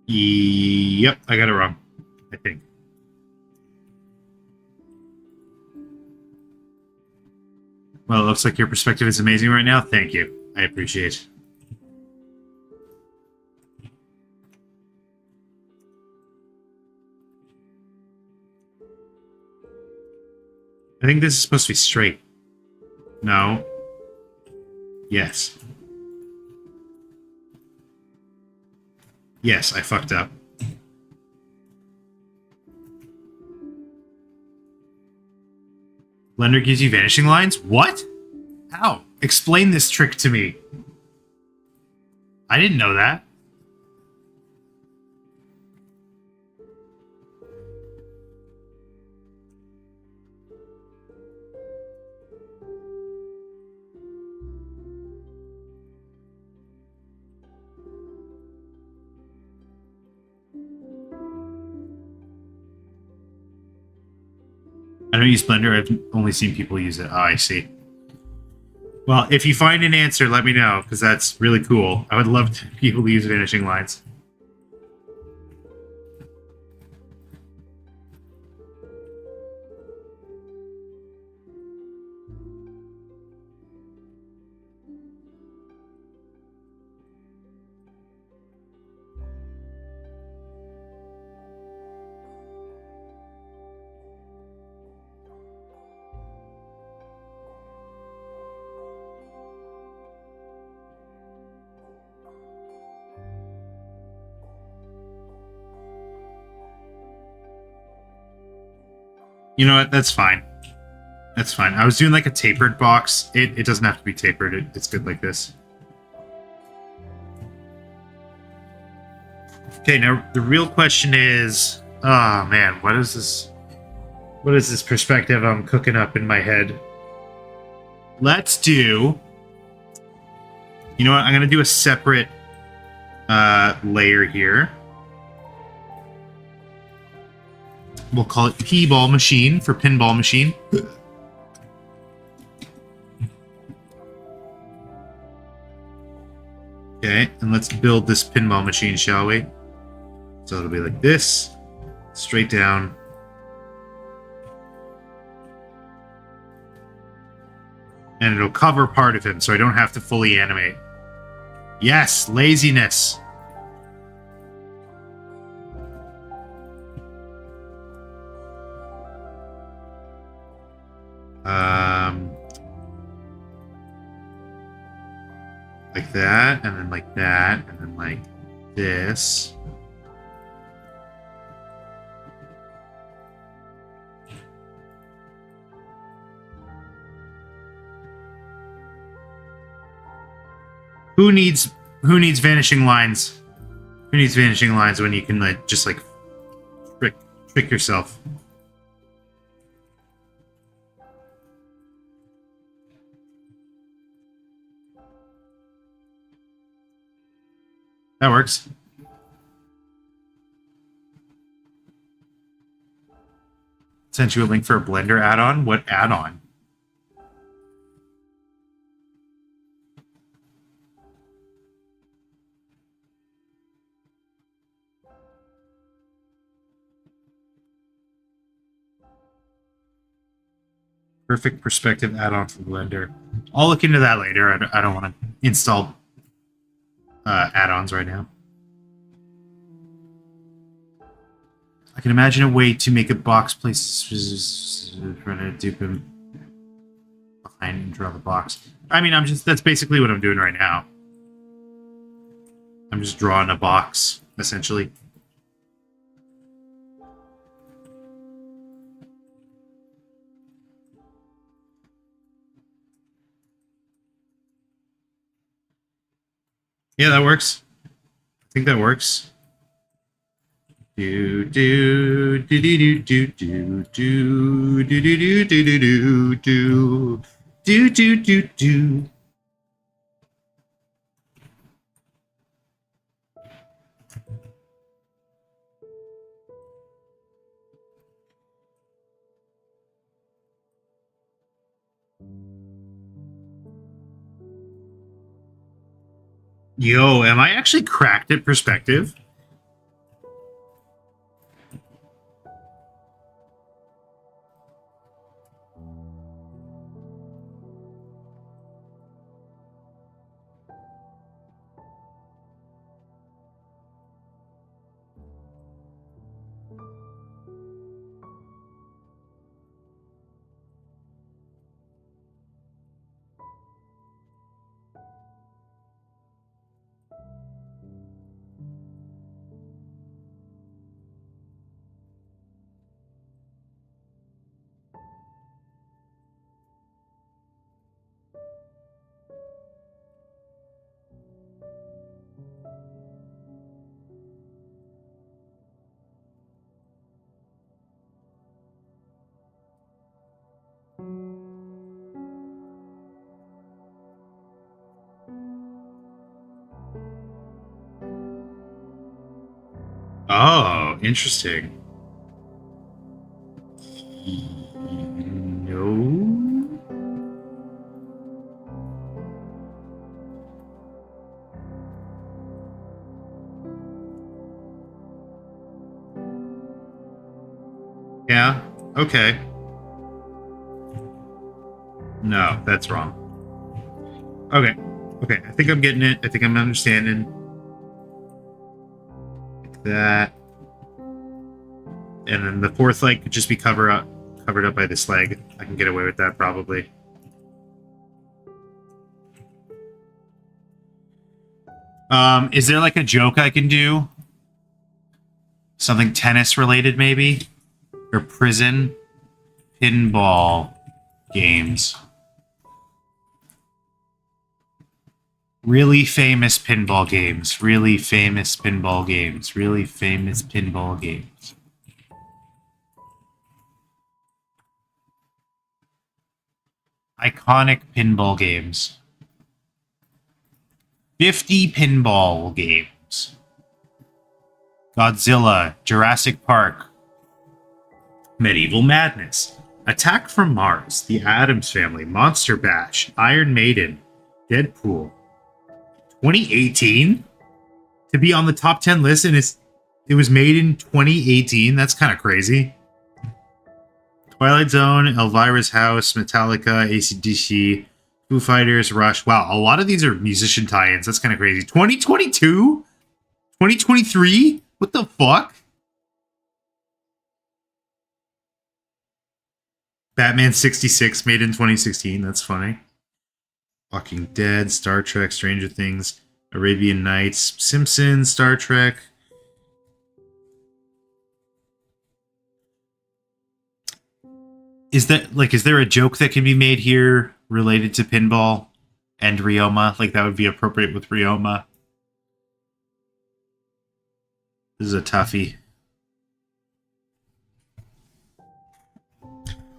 Yep, I got it wrong, I think. Well, it looks like your perspective is amazing right now. Thank you. I appreciate. I think this is supposed to be straight. No. Yes. Yes, I fucked up. Blender gives you vanishing lines? What? How? Explain this trick to me. I didn't know that. I don't use Blender. I've only seen people use it. Oh, I see. Well, if you find an answer, let me know, because that's really cool. I would love people to use vanishing lines. You know what? That's fine. That's fine. I was doing like a tapered box. It doesn't have to be tapered. It's good like this. Okay, now the real question is, oh man, what is this? What is this perspective I'm cooking up in my head? Let's do. You know what? I'm gonna do a separate layer here. We'll call it P-ball machine for pinball machine. Okay, and let's build this pinball machine, shall we? So it'll be like this, straight down. And it'll cover part of him, so I don't have to fully animate. Yes, laziness. Like that, and then like that, and then like this. Who needs vanishing lines? Who needs vanishing lines when you can like just like trick yourself? That works. Sent you a link for a Blender add-on. What add-on? Perfect perspective add-on for Blender. I'll look into that later. I don't want to install add-ons right now. I can imagine a way to make a box place trying to dupe him behind and draw the box. I mean, that's basically what I'm doing right now. I'm just drawing a box, essentially. Yeah, that works. I think that works. Do do do do do do do do do do do do do do do do do. Yo, am I actually cracked at perspective? Oh, interesting. No. Yeah. Okay. No, that's wrong. Okay. Okay. I think I'm getting it. I think I'm understanding. Like that. And then the fourth leg could just be covered up by this leg. I can get away with that probably. Is there like a joke I can do? Something tennis related maybe? Or prison pinball games. Really famous pinball games. Really famous pinball games. Really famous pinball games. Iconic pinball games. 50 pinball games. Godzilla, Jurassic Park, Medieval Madness, Attack from Mars, The Addams Family, Monster Bash, Iron Maiden, Deadpool. 2018? To be on the top 10 list and it was made in 2018? That's kind of crazy. Twilight Zone, Elvira's House, Metallica, AC/DC, Foo Fighters, Rush. Wow, a lot of these are musician tie-ins. That's kind of crazy. 2022? 2023? What the fuck? Batman 66 made in 2016. That's funny. Walking Dead, Star Trek, Stranger Things, Arabian Nights, Simpsons, Star Trek. Is there a joke that can be made here related to pinball and Ryoma? Like that would be appropriate with Ryoma. This is a toughie.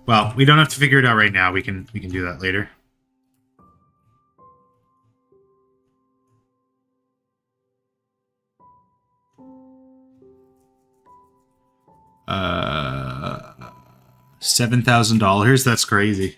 Well, we don't have to figure it out right now. We can do that later. $7,000. That's crazy.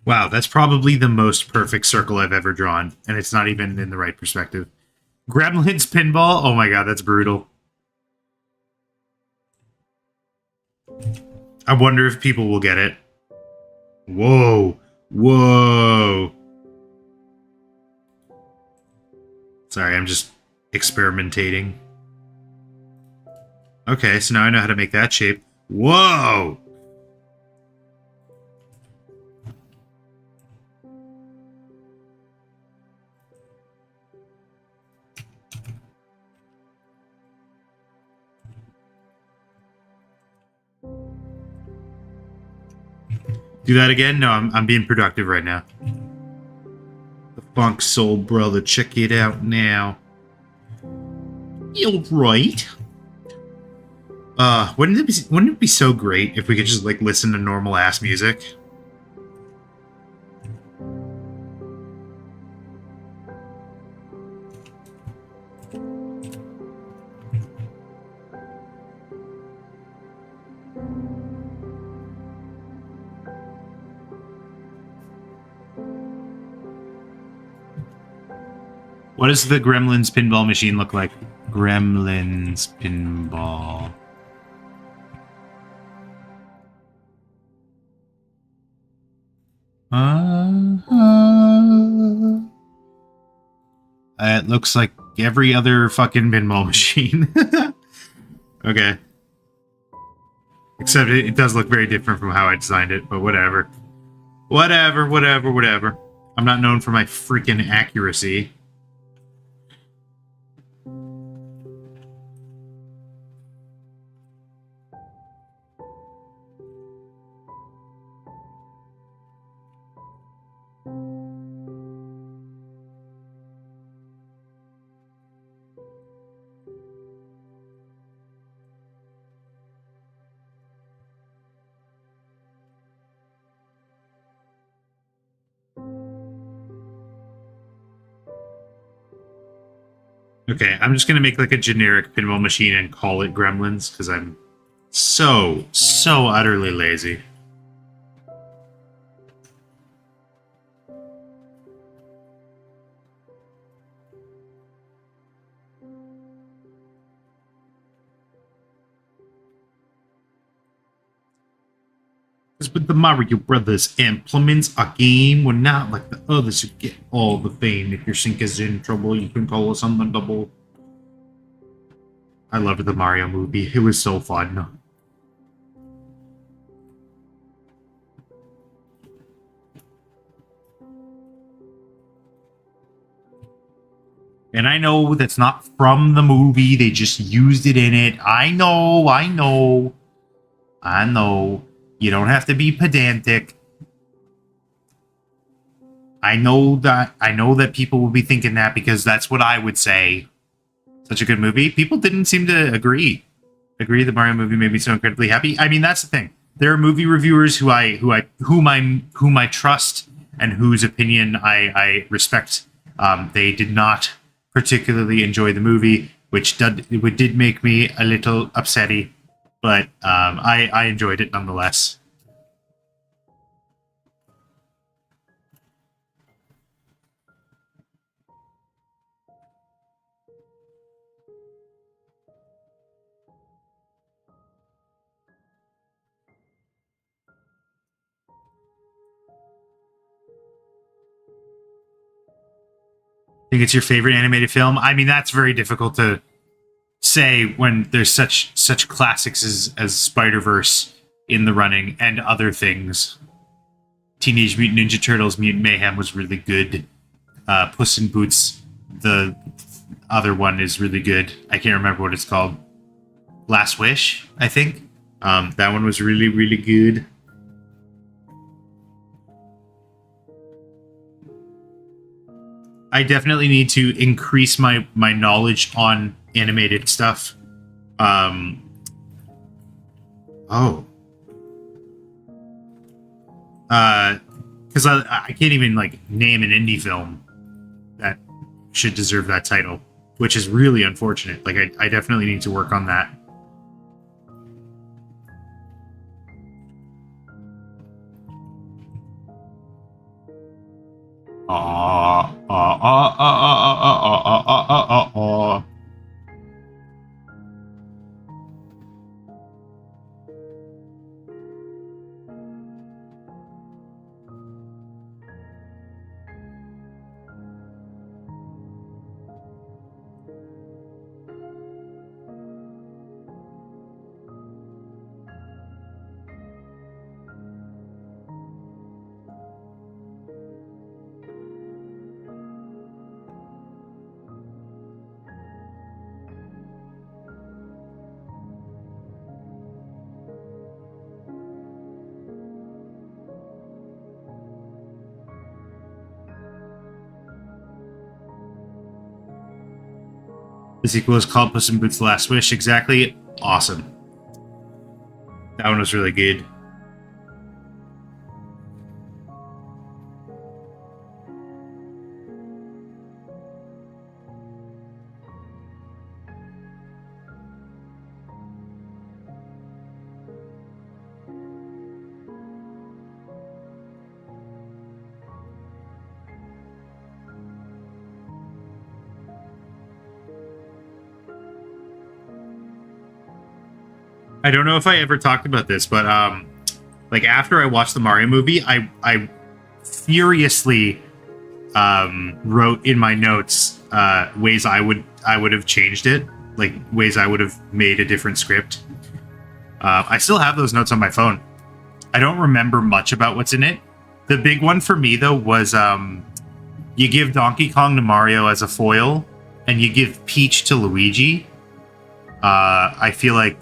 Wow, that's probably the most perfect circle I've ever drawn, and it's not even in the right perspective. Gremlins pinball? Oh my god, that's brutal. I wonder if people will get it. Whoa. Whoa. Sorry, I'm just experimentating. Okay, so now I know how to make that shape. Whoa! Do that again? No, I'm being productive right now. The Funk Soul Brother, check it out now. You're right. Wouldn't it be so great if we could just like listen to normal ass music? What does the Gremlins pinball machine look like? Gremlins pinball. It looks like every other fucking pinball machine. Okay. Except it does look very different from how I designed it, but whatever. Whatever. I'm not known for my freaking accuracy. Okay, I'm just gonna make like a generic pinball machine and call it Gremlins because I'm so utterly lazy. Because with the Mario Brothers implements, a game will not like the others who get all the fame. If your sink is in trouble, you can call us on the double. I loved the Mario movie. It was so fun. And I know that's not from the movie. They just used it in it. I know. You don't have to be pedantic. I know that people will be thinking that because that's what I would say. Such a good movie. People didn't seem to agree. The Mario movie made me so incredibly happy. I mean, that's the thing. There are movie reviewers whom I trust and whose opinion I respect. They did not particularly enjoy the movie, which did make me a little upsetty, but I enjoyed it nonetheless. Think it's your favorite animated film? I mean, that's very difficult to say when there's such classics as Spider-Verse in the running and other things. Teenage Mutant Ninja Turtles Mutant Mayhem was really good. Puss in Boots, the other one, is really good. I can't remember what it's called. Last Wish, I think. That one was really, really good. I definitely need to increase my knowledge on animated stuff. Because I can't even like name an indie film that should deserve that title, which is really unfortunate. Like I definitely need to work on that. The sequel is called Puss in Boots: The Last Wish. Exactly. Awesome. That one was really good. I don't know if I ever talked about this, but like after I watched the Mario movie, I furiously wrote in my notes ways I would have changed it, like ways I would have made a different script. I still have those notes on my phone. I don't remember much about what's in it. The big one for me though was you give Donkey Kong to Mario as a foil, and you give Peach to Luigi. I feel like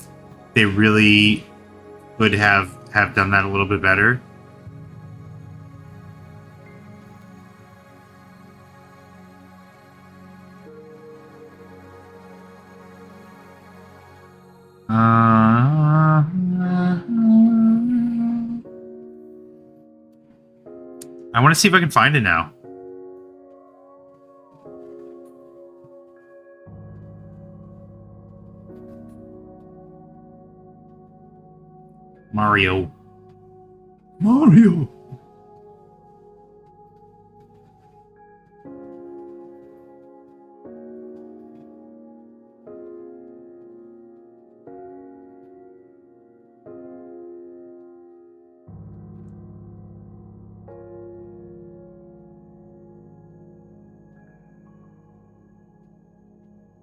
they really would have done that a little bit better. I want to see if I can find it now. Mario. Mario.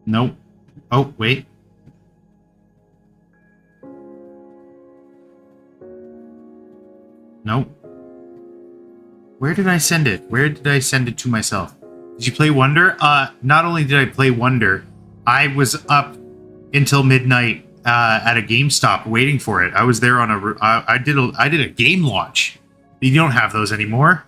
Nope. Oh, wait. Nope. Where did I send it? Where did I send it to myself? Did you play Wonder? Not only did I play Wonder, I was up until midnight at a GameStop waiting for it. I was there on a. I did a game launch. You don't have those anymore.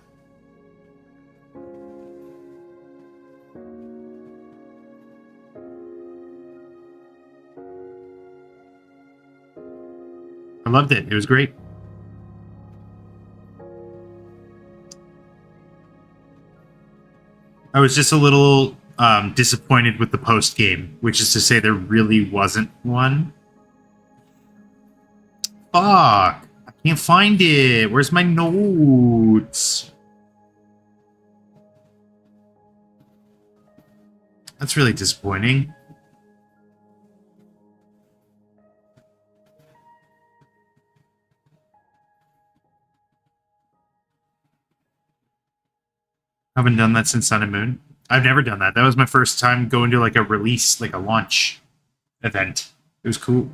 I loved it. It was great. I was just a little disappointed with the post game, which is to say there really wasn't one. Fuck. I can't find it. Where's my notes? That's really disappointing. Haven't done that since Sun and Moon. I've never done that. That was my first time going to like a release, like a launch event. It was cool.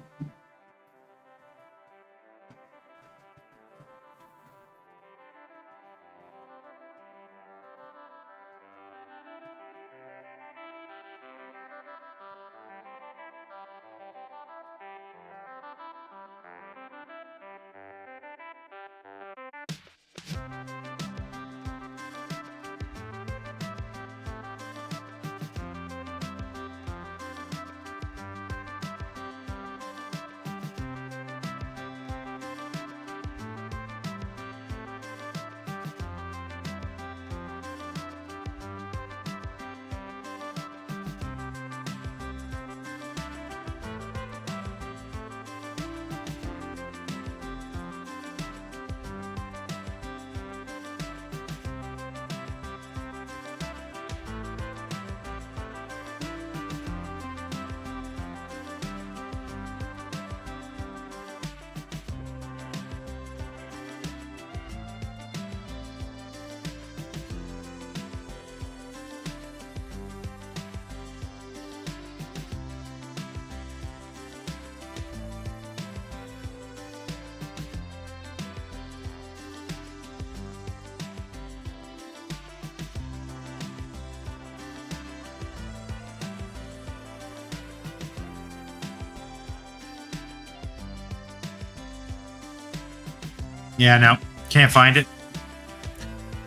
Yeah, no. Can't find it.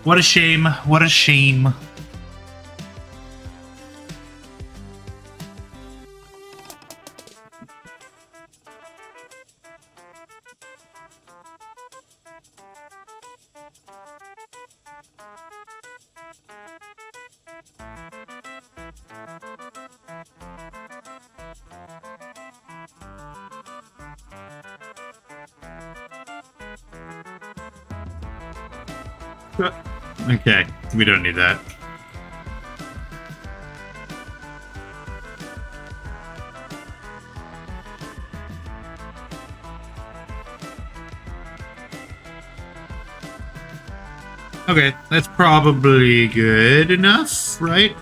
What a shame. What a shame. Okay, we don't need that. Okay, that's probably good enough, right?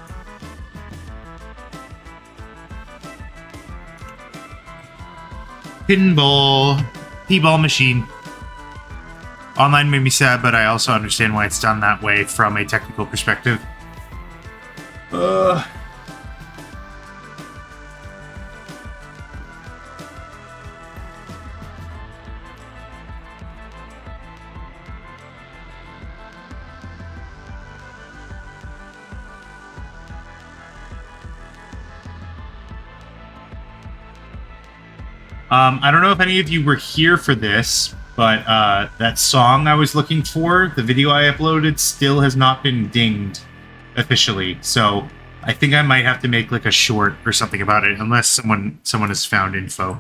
Pinball. P-ball machine. Online made me sad, but I also understand why it's done that way from a technical perspective. I don't know if any of you were here for this, but that song I was looking for, the video I uploaded, still has not been dinged officially. So I think I might have to make like a short or something about it, unless someone has found info.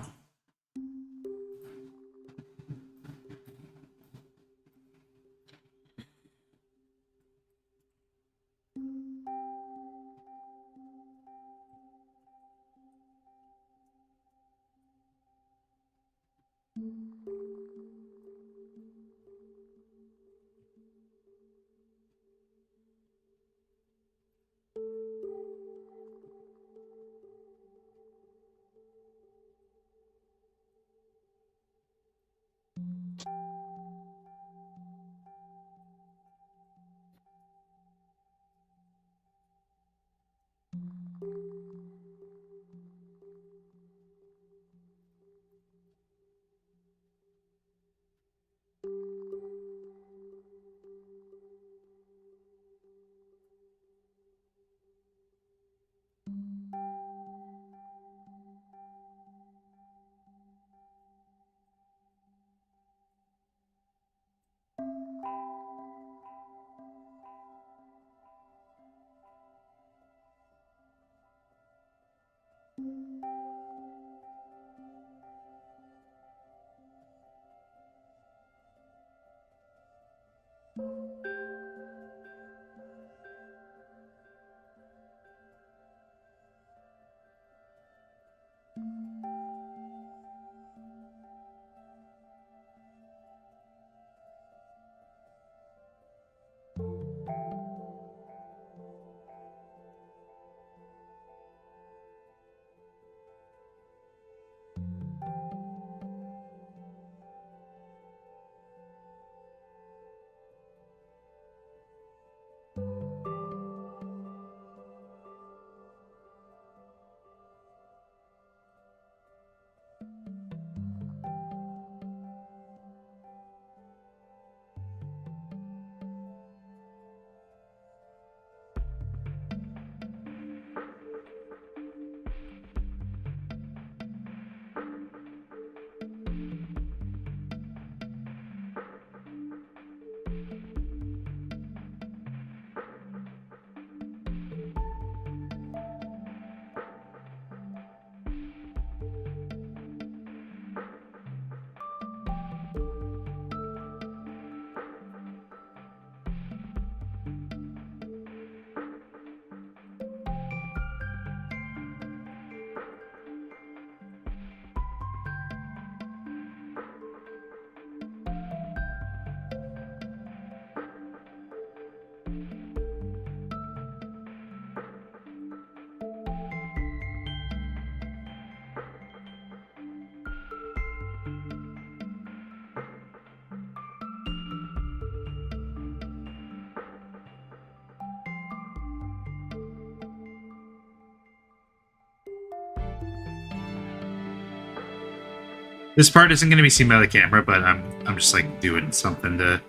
This part isn't going to be seen by the camera, but I'm just like doing something to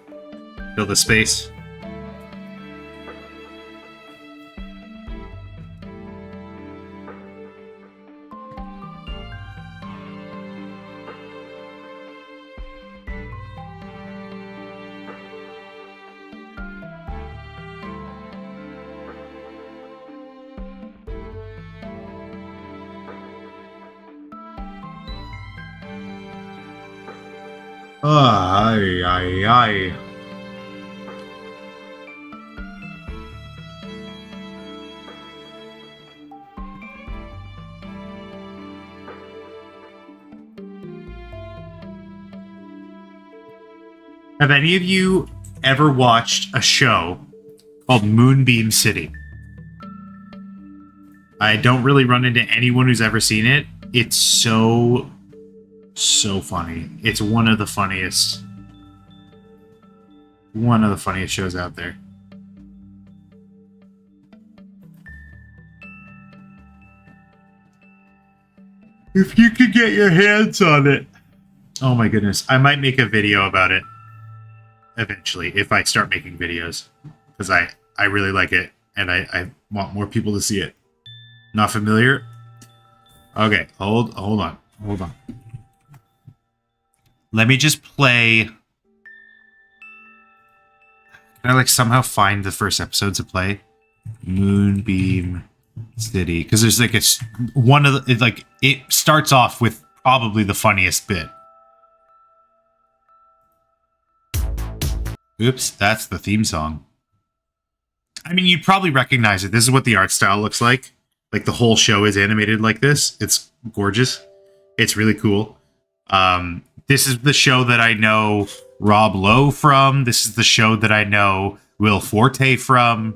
fill the space. Ay, ay, ay. Have any of you ever watched a show called Moonbeam City? I don't really run into anyone who's ever seen it. It's so funny. It's one of the funniest shows out there. If you could get your hands on it. Oh my goodness. I might make a video about it eventually if I start making videos, because I really like it and I want more people to see it. Not familiar? Okay, hold on. Let me just play. Can I like somehow find the first episode to play? Moonbeam City, because there's like one of the, it starts off with probably the funniest bit. Oops, that's the theme song. I mean, you'd probably recognize it. This is what the art style looks like. Like the whole show is animated like this. It's gorgeous. It's really cool. This is the show that I know Rob Lowe from. This is the show that I know Will Forte from.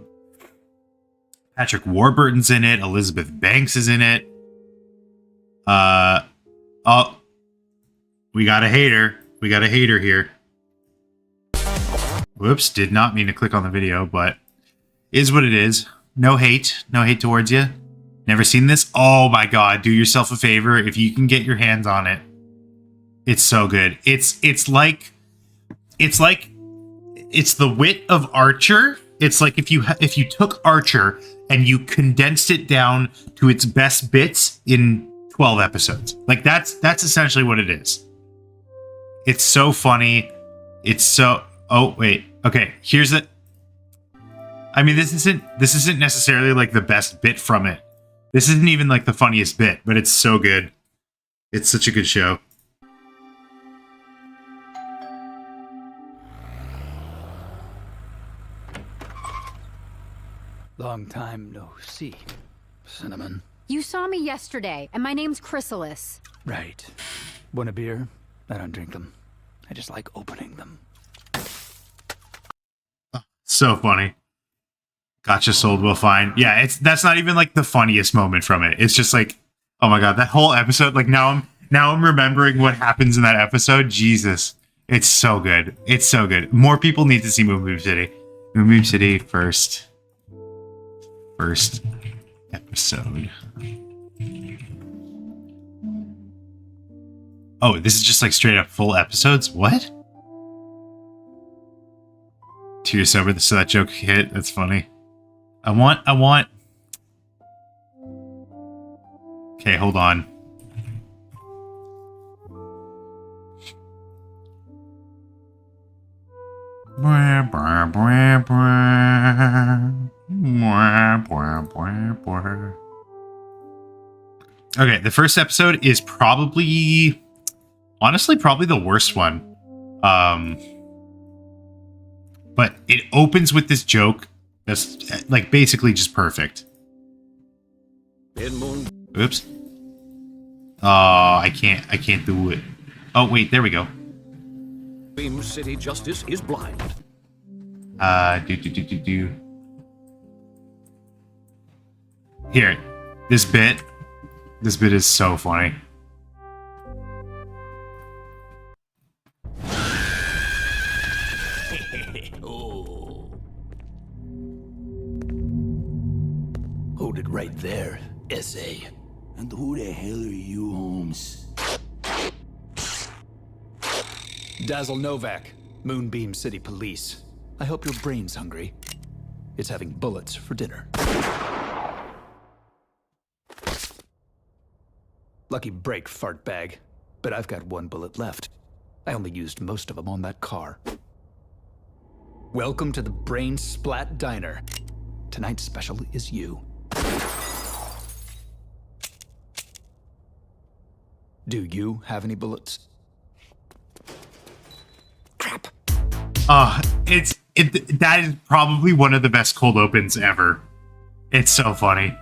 Patrick Warburton's in it. Elizabeth Banks is in it. Oh, we got a hater. We got a hater here. Whoops, did not mean to click on the video, but is what it is. No hate. No hate towards you. Never seen this? Oh my god, do yourself a favor if you can get your hands on it. It's so good. It's like it's the wit of Archer. It's like if you took Archer and you condensed it down to its best bits in 12 episodes. Like that's essentially what it is. It's so funny. It's so oh wait. Okay, here's it. I mean, this isn't necessarily like the best bit from it. This isn't even like the funniest bit, but it's so good. It's such a good show. Long time no see, Cinnamon. You saw me yesterday, and my name's Chrysalis. Right. Want a beer? I don't drink them. I just like opening them. So funny. Gotcha, sold will find. Yeah, that's not even like the funniest moment from it. It's just like, oh my god, that whole episode. Like now I'm remembering what happens in that episode. Jesus, it's so good. It's so good. More people need to see Moon Boom City. Moon Boom City first episode. Oh, this is just like straight up full episodes. What? 2 years sober, so that joke hit. That's funny. I want. Okay, hold on. Okay, the first episode is probably, honestly, probably the worst one. But it opens with this joke that's like basically just perfect. Oops. Oh, I can't do it. Oh wait, there we go. Beam City Justice is blind. Do. Here, this bit is so funny. Hold it right there, S.A. And who the hell are you, Holmes? Dazzle Novak, Moonbeam City Police. I hope your brain's hungry. It's having bullets for dinner. Lucky break, fart bag. But I've got 1 bullet left. I only used most of them on that car. Welcome to the Brain Splat Diner. Tonight's special is you. Do you have any bullets? Crap. That is probably one of the best cold opens ever. It's so funny.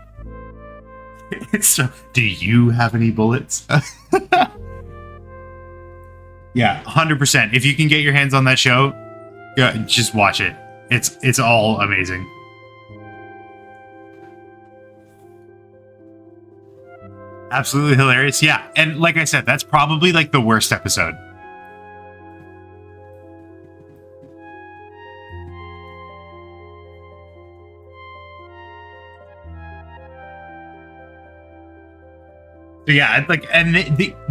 It's so. Do you have any bullets? Yeah, 100%. If you can get your hands on that show, just watch it. It's all amazing. Absolutely hilarious. Yeah, and like I said, that's probably like the worst episode. So yeah, like, and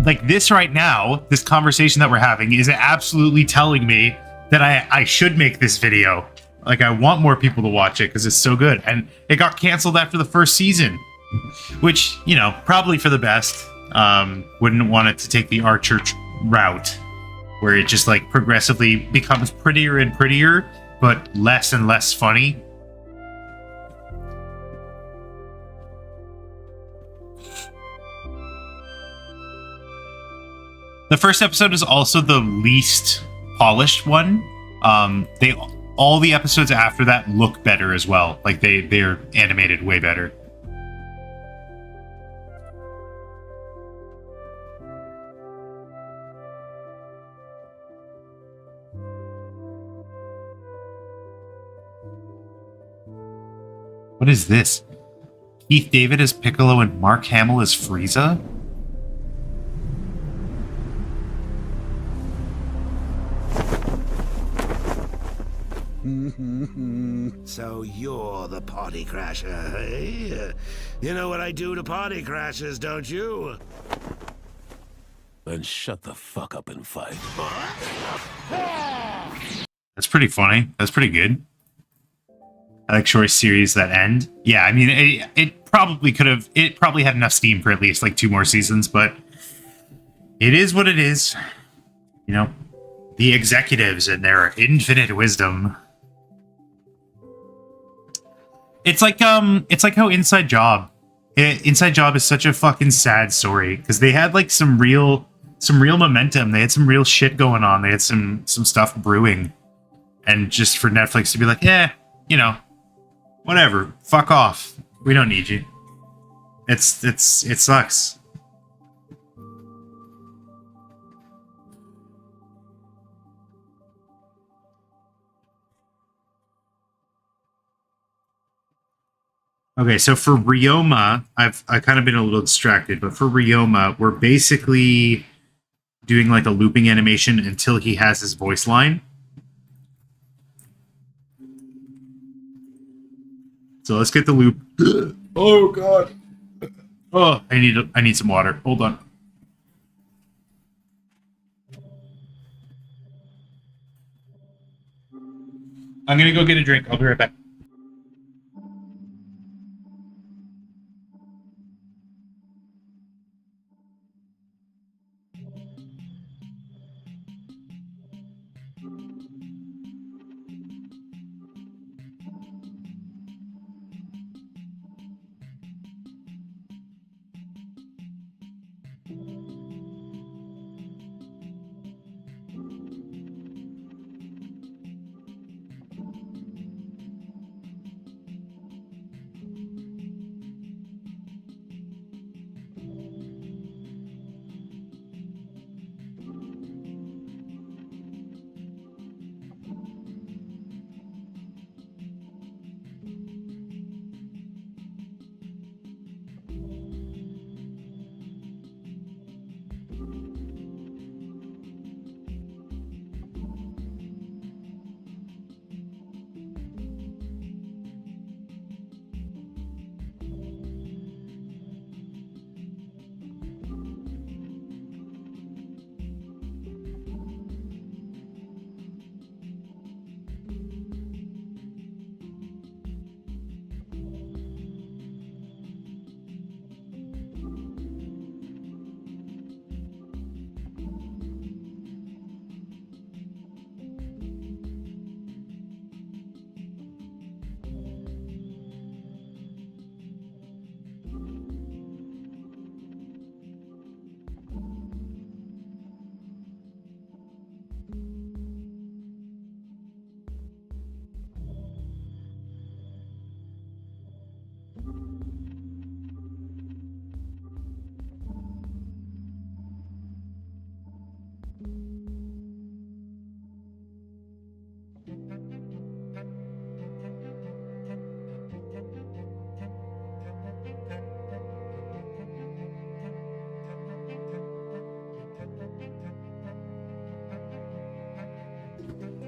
like this right now, this conversation that we're having is absolutely telling me that I should make this video. Like, I want more people to watch it because it's so good. And it got canceled after the first season, which, you know, probably for the best. Wouldn't want it to take the Archer route, where it just like progressively becomes prettier and prettier, but less and less funny. The first episode is also the least polished one. All the episodes after that look better as well. Like they're animated way better. What is this? Keith David as Piccolo and Mark Hamill as Frieza? So you're the party crasher, hey? You know what I do to party crashers, don't you? Then shut the fuck up and fight. That's pretty funny. That's pretty good. I like short series that end. Yeah, I mean, it probably could have... It probably had enough steam for at least like 2 more seasons, but it is what it is. You know, the executives and their infinite wisdom. It's like how Inside Job Inside Job is such a fucking sad story because they had like some real momentum. They had some real shit going on. They had some stuff brewing, and just for Netflix to be like, you know, whatever, fuck off. We don't need you. It sucks. Okay, so for Ryoma, I've kind of been a little distracted, but for Ryoma, we're basically doing like a looping animation until he has his voice line. So let's get the loop. Oh god. Oh, I need some water. Hold on. I'm gonna go get a drink. I'll be right back.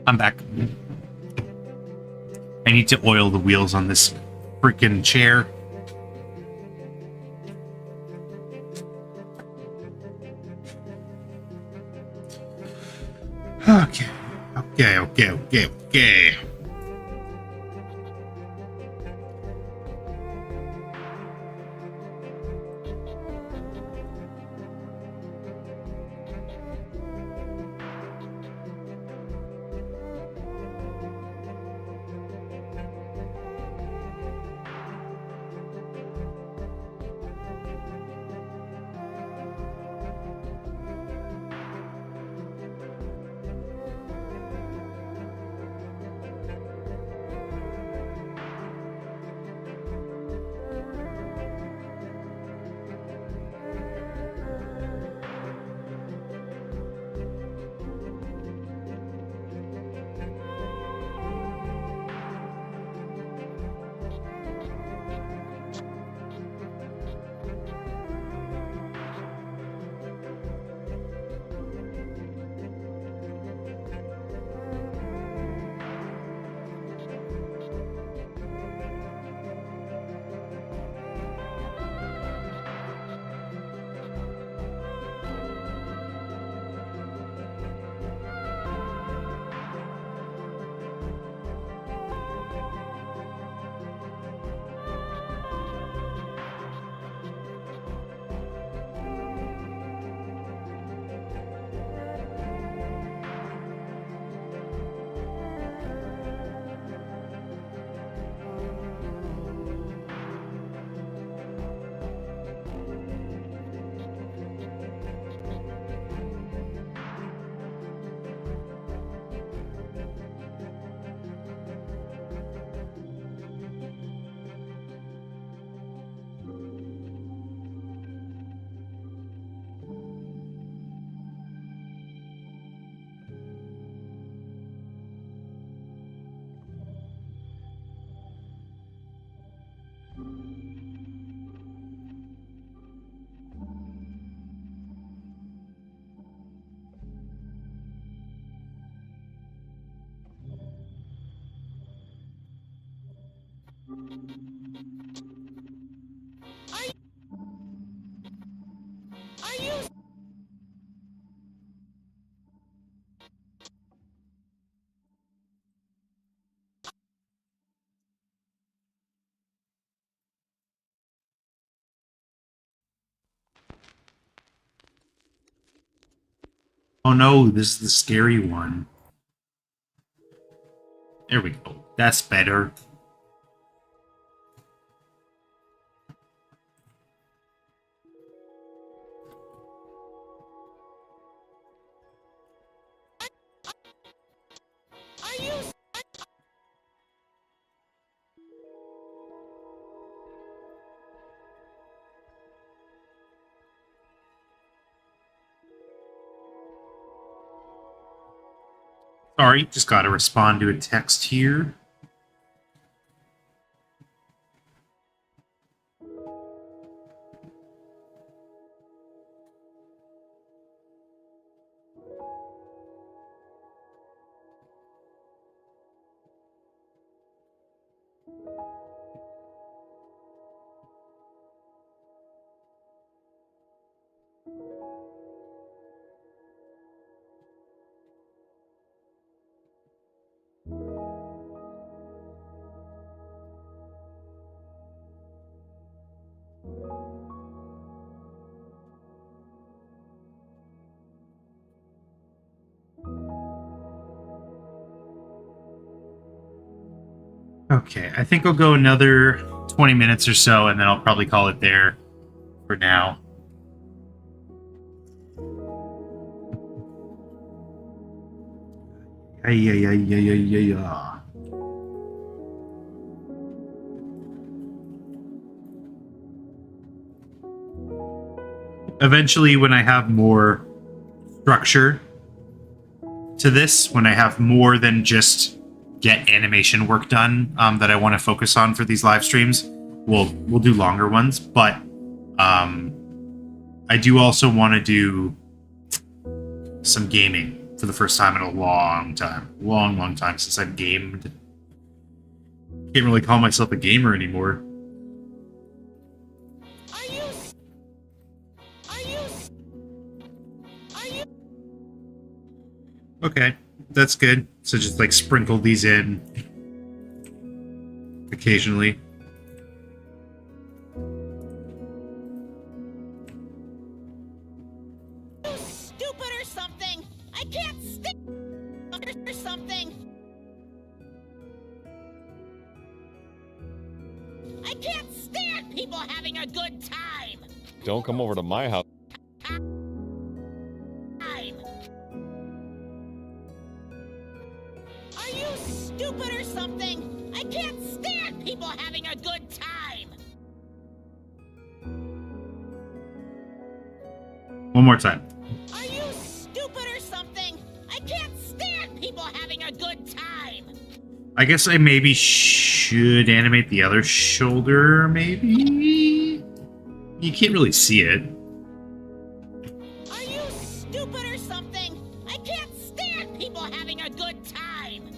I'm back. I need to oil the wheels on this freaking chair. Okay. Oh no, this is the scary one. There we go. That's better. Are you? Sorry, just gotta respond to a text here. Okay, I think I'll go another 20 minutes or so, and then I'll probably call it there for now. Yeah. Eventually, when I have more structure to this, when I have more than just get animation work done that I want to focus on for these live streams, we'll do longer ones. But I do also want to do some gaming for the first time in a long time. Long time since I've gamed. Can't really call myself a gamer anymore. Okay, that's good. So just like sprinkle these in occasionally. Stupid or something? I can't stick or something. I can't stand people having a good time. Don't come over to my house. Are you stupid or something? I can't stand people having a good time. One more time. Are you stupid or something? I can't stand people having a good time. I guess I maybe should animate the other shoulder, maybe? You can't really see it. Are you stupid or something? I can't stand people having a good time.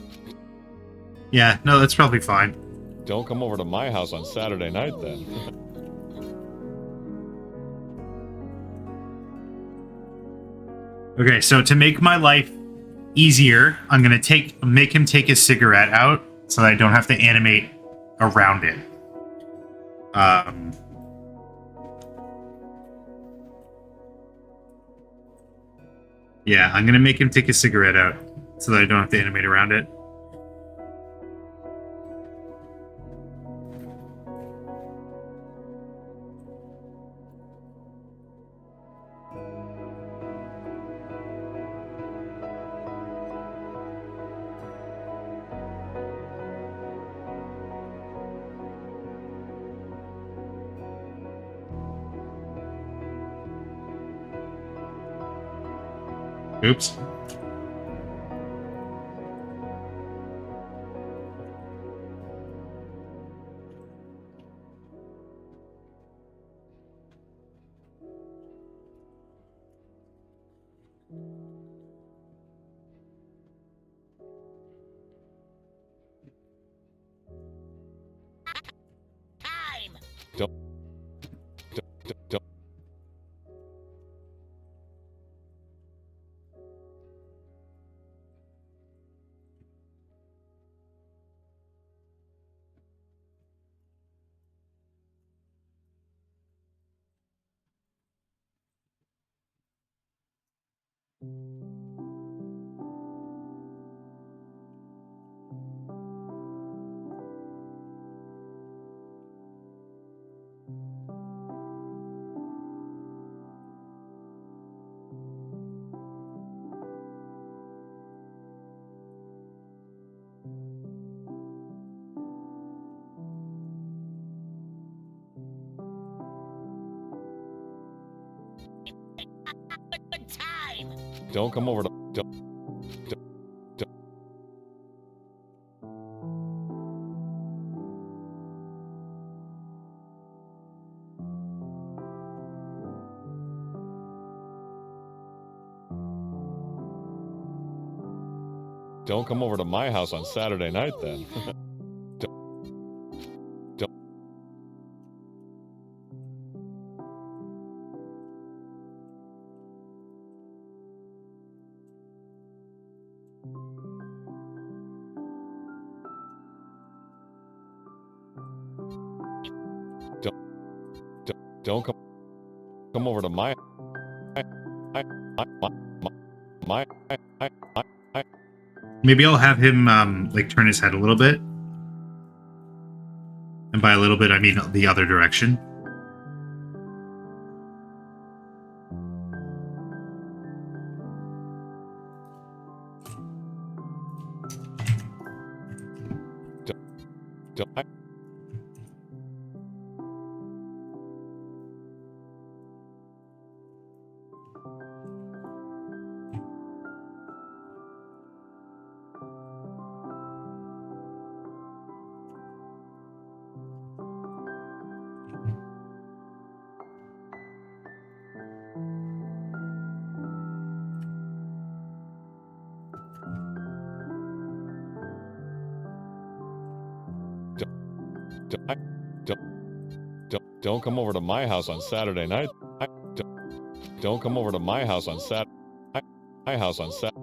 Yeah, no, that's probably fine. Don't come over to my house on Saturday night then. Okay, so to make my life easier, I'm gonna make him take his cigarette out so that I don't have to animate around it. Yeah, I'm gonna make him take his cigarette out so that I don't have to animate around it. Oops. Time. Don't. Don't come over to. Don't come over to my house on Saturday night then. Don't come over to my Maybe I'll have him like turn his head a little bit. And by a little bit, I mean the other direction. Don't come over to my house on Saturday night. Don't come over to my house on Saturday. My house on Saturday.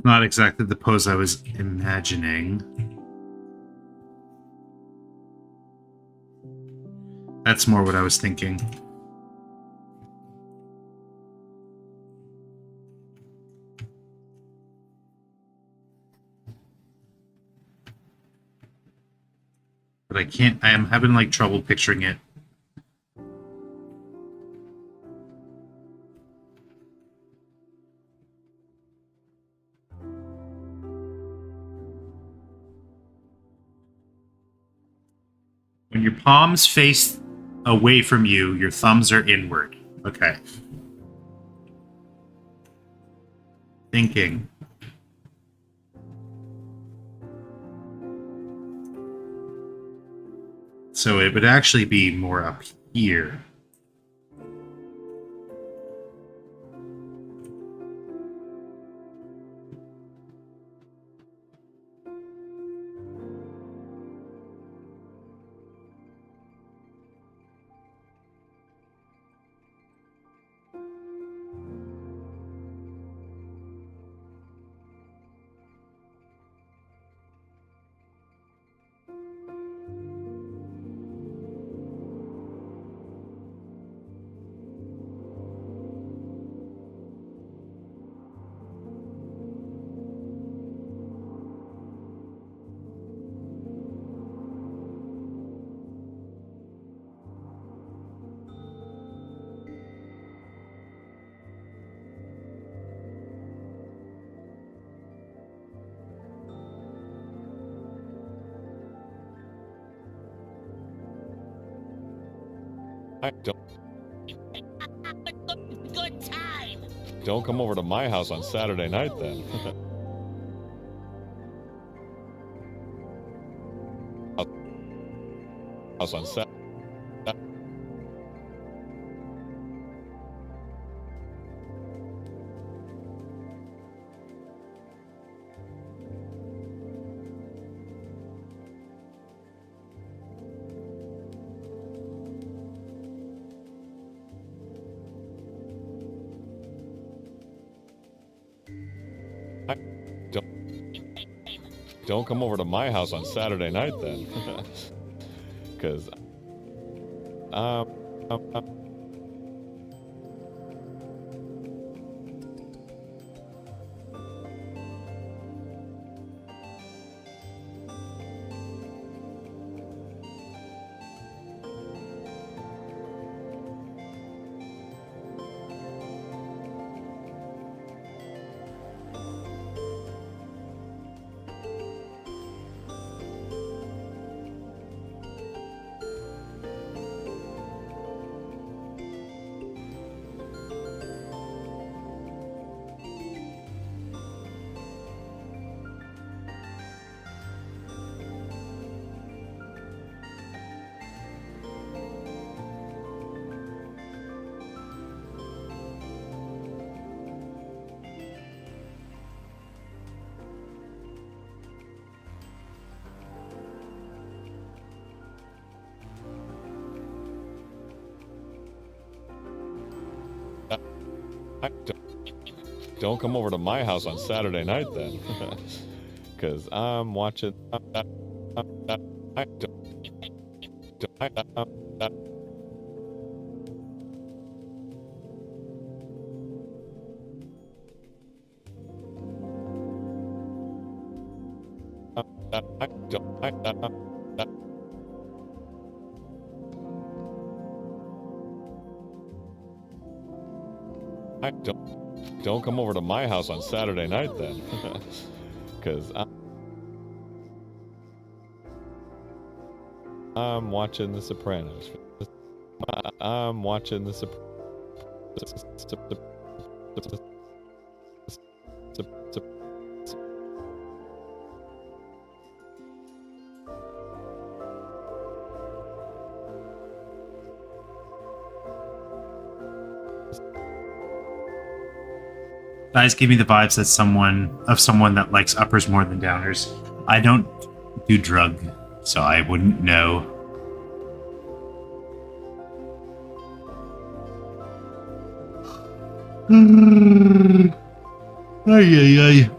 Not exactly the pose I was imagining. That's more what I was thinking. But I can't, I am having like trouble picturing it. When your palms face away from you, your thumbs are inward. Okay. Thinking. So it would actually be more up here. I don't. Good time. Don't come over to my house on Saturday night then. House on Saturday. Don't come over to my house on Saturday night then. Because don't come over to my house on Saturday night then. Because I'm watching. Don't come over to my house on Saturday night then. Because I'm watching The Sopranos. I'm watching The Sopranos. Guys give me the vibes that someone that likes uppers more than downers. I don't do drug, so I wouldn't know. Ay, ay, ay.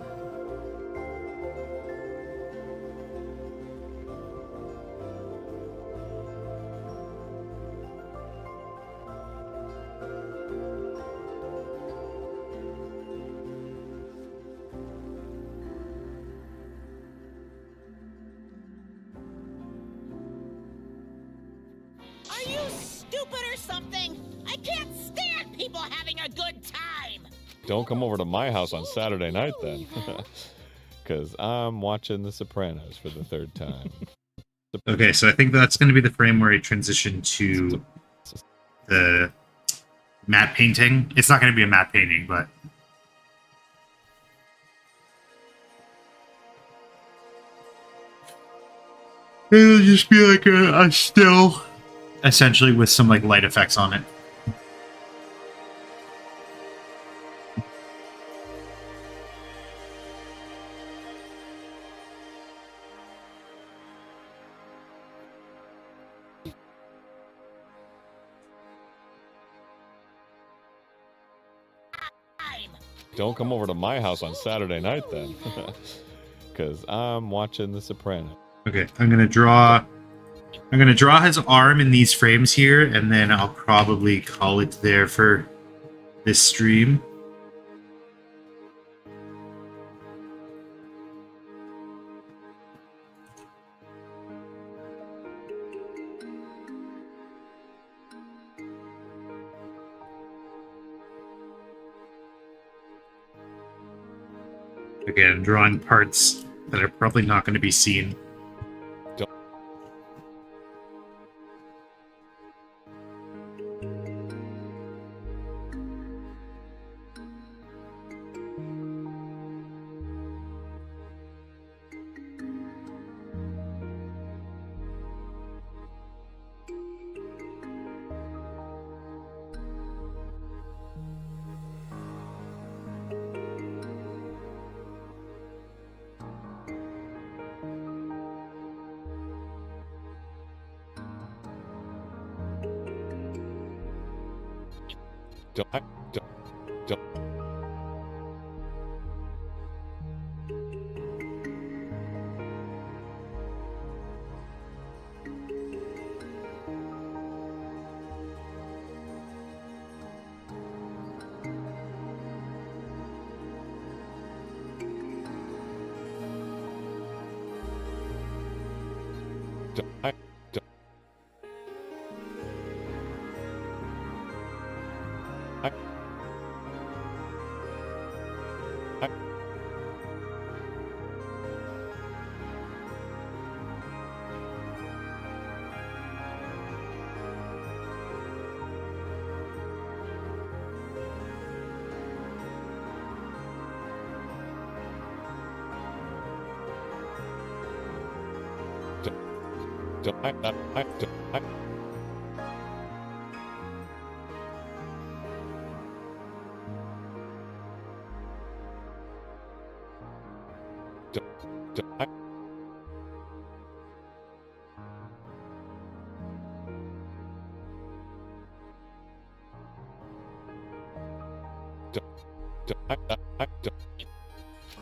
Are you stupid or something? I can't stand people having a good time. Don't come over to my house on Saturday night then. Because I'm watching The Sopranos for the third time. Okay, so I think that's going to be the frame where I transition to the matte painting. It's not going to be a matte painting, but it'll just be like a still, essentially, with some like light effects on it. Don't come over to my house on Saturday night then. Because I'm watching The Sopranos. Okay, I'm gonna draw his arm in these frames here, and then I'll probably call it there for this stream. Again, drawing parts that are probably not going to be seen. don't, don't.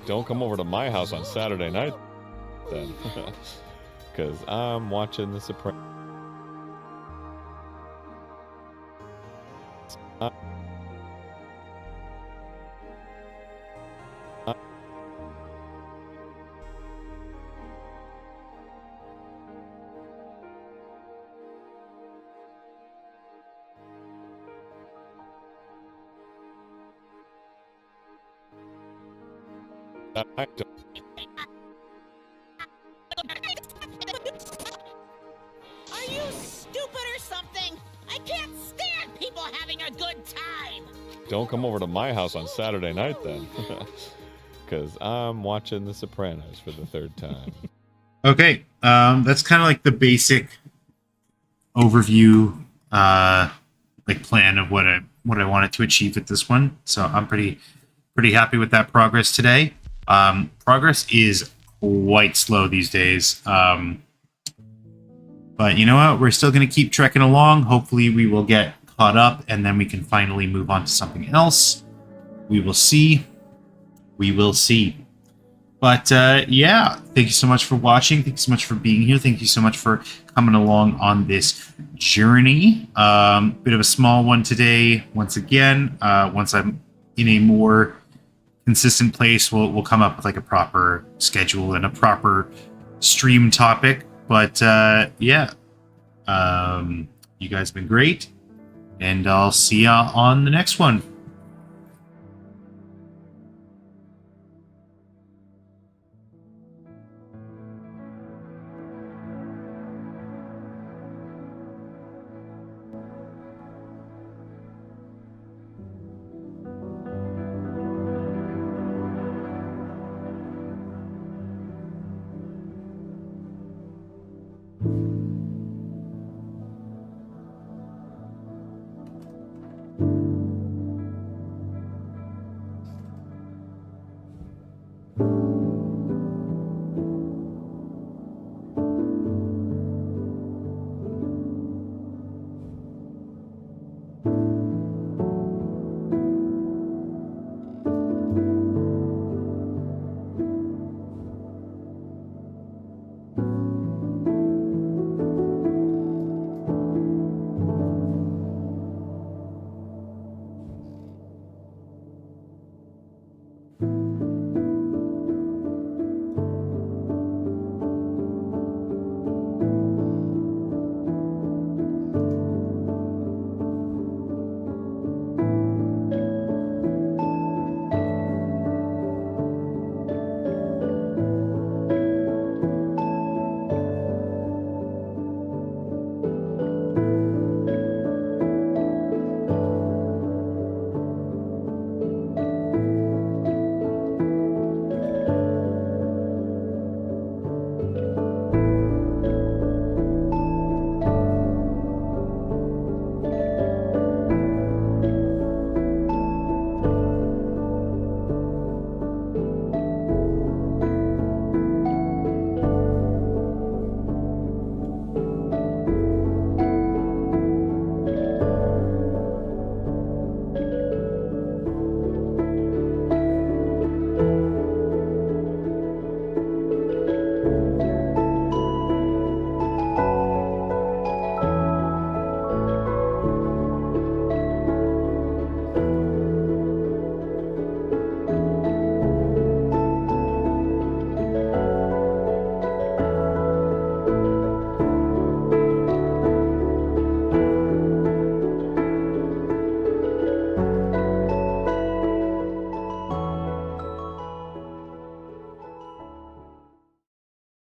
Don't come over to my house on Saturday night, then, because I'm watching The Sopranos. Are you stupid or something? I can't stand people having a good time. Don't come over to my house on Saturday night, then, because I'm watching The Sopranos for the third time. Okay, that's kind of like the basic overview, like plan of what I wanted to achieve with this one. So I'm pretty happy with that progress today. Progress is quite slow these days. But you know what? We're still going to keep trekking along. Hopefully we will get caught up and then we can finally move on to something else. We will see. We will see. But yeah, thank you so much for watching. Thank you so much for being here. Thank you so much for coming along on this journey. Bit of a small one today. Once again, once I'm in a more consistent place, we'll come up with like a proper schedule and a proper stream topic. But yeah, you guys have been great, and I'll see ya on the next one.